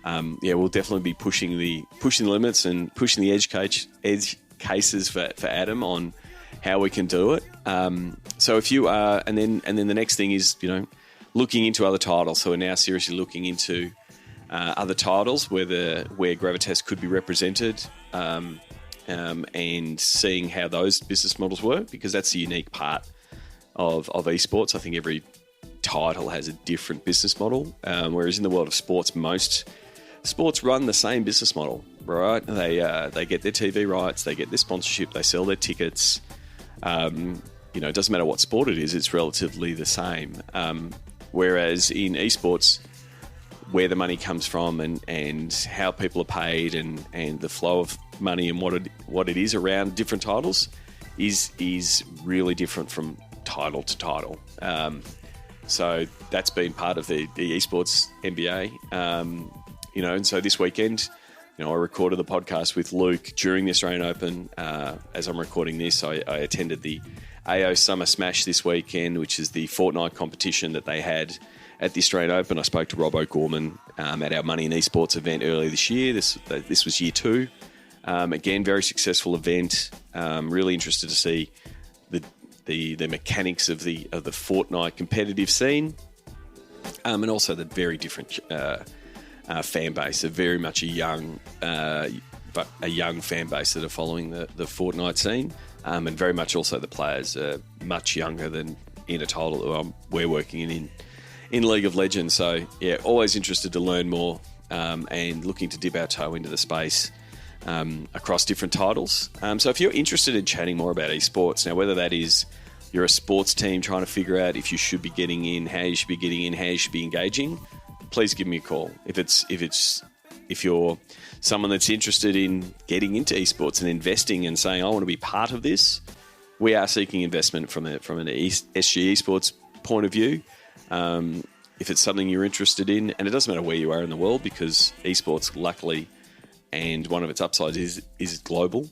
we'll definitely be pushing the limits and pushing the edge cases for Adam on how we can do it. So if you are, and then the next thing is, looking into other titles. So we're now seriously looking into other titles where Gravitas could be represented, and seeing how those business models work, because that's the unique part of esports. I think every title has a different business model, whereas in the world of sports, most sports run the same business model, right? They get their TV rights, they get their sponsorship, they sell their tickets. It doesn't matter what sport it is, it's relatively the same. Whereas in esports, where the money comes from and how people are paid and the flow of money and what it is around different titles is really different from title to title. So that's been part of the esports MBA. And so this weekend, I recorded the podcast with Luke during the Australian Open. As I'm recording this, I attended the AO Summer Smash this weekend, which is the Fortnite competition that they had at the Australian Open. I spoke to Rob O'Gorman at our Money in Esports event earlier this year. This was year 2. Again, very successful event. Really interested to see the mechanics of the Fortnite competitive scene, and also the very different fan base. Very much a young fan base that are following the Fortnite scene, and very much also the players are much younger than in a title that we're working in League of Legends. So yeah, always interested to learn more, and looking to dip our toe into the space across different titles. So if you're interested in chatting more about esports, now whether that is you're a sports team trying to figure out if you should be getting in, how you should be getting in, how you should be engaging, please give me a call. If you're someone that's interested in getting into esports and investing and saying, I want to be part of this, we are seeking investment from an SG Esports point of view. If it's something you're interested in, and it doesn't matter where you are in the world, because esports, luckily, and one of its upsides is global.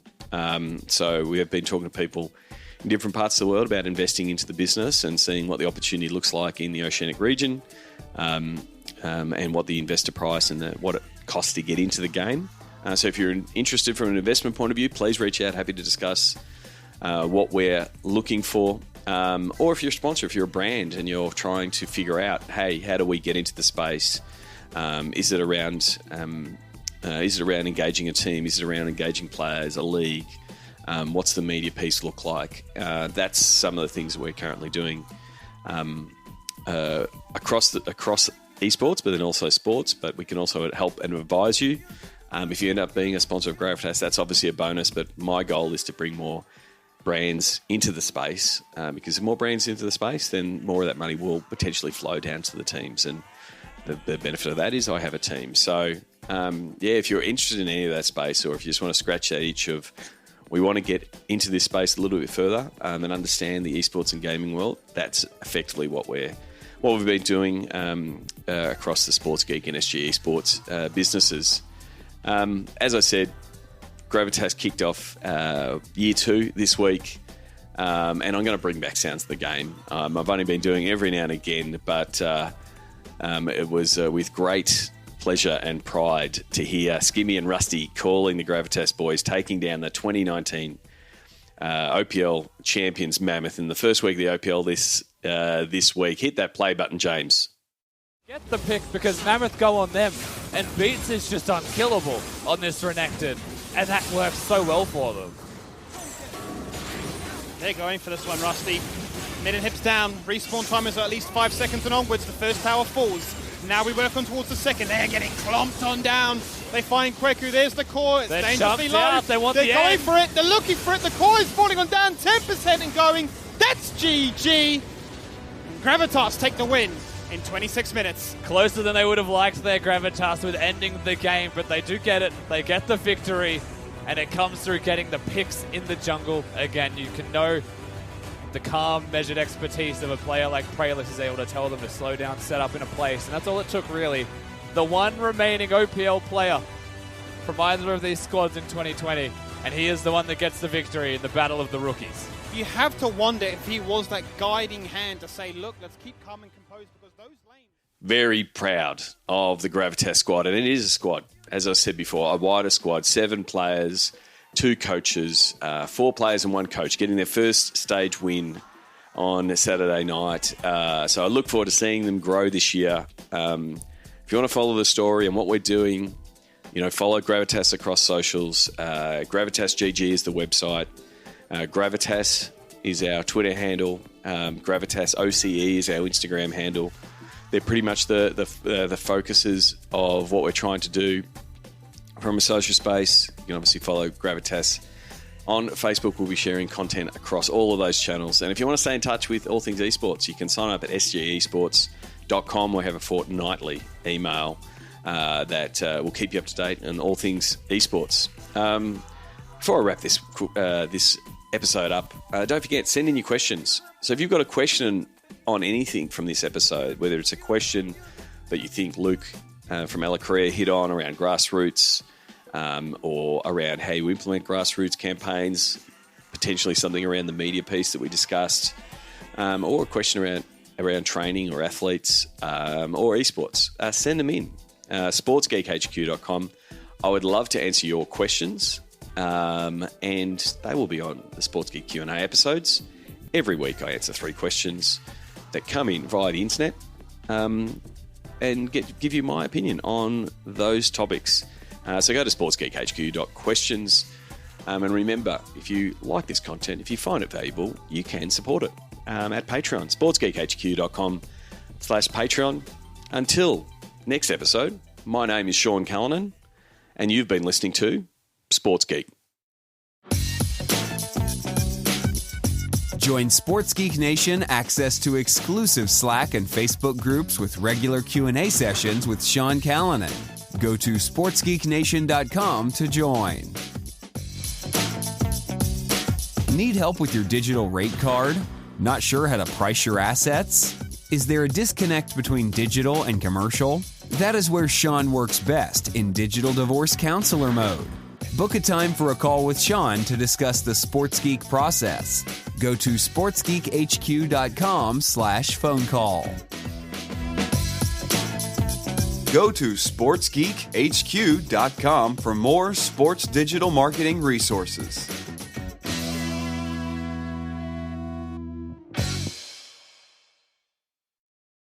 So we have been talking to people in different parts of the world about investing into the business and seeing what the opportunity looks like in the Oceanic region, and what the investor price and what it costs to get into the game. So if you're interested from an investment point of view, please reach out. Happy to discuss what we're looking for. Or if you're a sponsor, if you're a brand and you're trying to figure out, hey, how do we get into the space? Is it around engaging a team? Is it around engaging players, a league? What's the media piece look like? That's some of the things that we're currently doing across esports, but then also sports. But we can also help and advise you. If you end up being a sponsor of Gravitas, that's obviously a bonus. But my goal is to bring more brands into the space, because the more brands into the space, then more of that money will potentially flow down to the teams. And the benefit of that is I have a team. So if you're interested in any of that space, or if you just want to scratch that itch of we want to get into this space a little bit further, and understand the esports and gaming world, that's effectively what we've been doing across the Sports Geek and SG Esports businesses. As I said, Gravitas kicked off year 2 this week, and I'm going to bring back sounds of the game. I've only been doing it every now and again, but it was with great pleasure and pride to hear Skimmy and Rusty calling the Gravitas boys taking down the 2019 OPL champions Mammoth in the first week of the OPL this week. Hit that play button, James. Get the pick, because Mammoth go on them, and Beats is just unkillable on this Renekton, and that works so well for them. They're going for this one, Rusty. Mid and hips down. Respawn time is at least 5 seconds and onwards. The first tower falls. Now we work on towards the second. They're getting clomped on down. They find Kweku. There's the core. It's dangerously low. They're going for it. They're looking for it. The core is falling on down 10% and going. That's GG. Gravitas take the win in 26 minutes. Closer than they would have liked their Gravitas with ending the game, but they do get it. They get the victory, and it comes through getting the picks in the jungle. Again, you can know the calm, measured expertise of a player like Pralix is able to tell them to slow down, set up in a place, and that's all it took, really. The one remaining OPL player from either of these squads in 2020, and he is the one that gets the victory in the Battle of the Rookies. You have to wonder if he was that guiding hand to say, look, let's keep calm and composed, because those lanes... very proud of the Gravitas squad, and it is a squad. As I said before, a wider squad, 7 players, 2 coaches, 4 players and 1 coach getting their first stage win on Saturday night. So I look forward to seeing them grow this year. If you want to follow the story and what we're doing, follow Gravitas across socials. Gravitas GG is the website. Gravitas is our Twitter handle. Gravitas OCE is our Instagram handle. They're pretty much the focuses of what we're trying to do from a social space. You can obviously follow Gravitas on Facebook. We'll be sharing content across all of those channels. And if you want to stay in touch with all things esports, you can sign up at sgesports.com. We have a fortnightly email that will keep you up to date on all things esports. Before I wrap this episode up, don't forget, send in your questions. So if you've got a question on anything from this episode, whether it's a question that you think Luke from Ella Korea hit on around grassroots, or around how you implement grassroots campaigns, potentially something around the media piece that we discussed, or a question around training or athletes, or esports, send them in. sportsgeekhq.com. I would love to answer your questions, and they will be on the Sports Geek Q&A episodes. Every week I answer 3 questions that come in via the internet, and give you my opinion on those topics. So go to sportsgeekhq.questions, and remember, if you like this content, if you find it valuable, you can support it at Patreon, sportsgeekhq.com/Patreon. Until next episode, my name is Sean Callanan, and you've been listening to Sports Geek. Join Sports Geek Nation access to exclusive Slack and Facebook groups with regular Q&A sessions with Sean Callanan. Go to sportsgeeknation.com to join. Need help with your digital rate card? Not sure how to price your assets? Is there a disconnect between digital and commercial? That is where Sean works best, in digital divorce counselor mode. Book a time for a call with Sean to discuss the Sports Geek process. Go to sportsgeekhq.com/phone call. Go to sportsgeekhq.com for more sports digital marketing resources.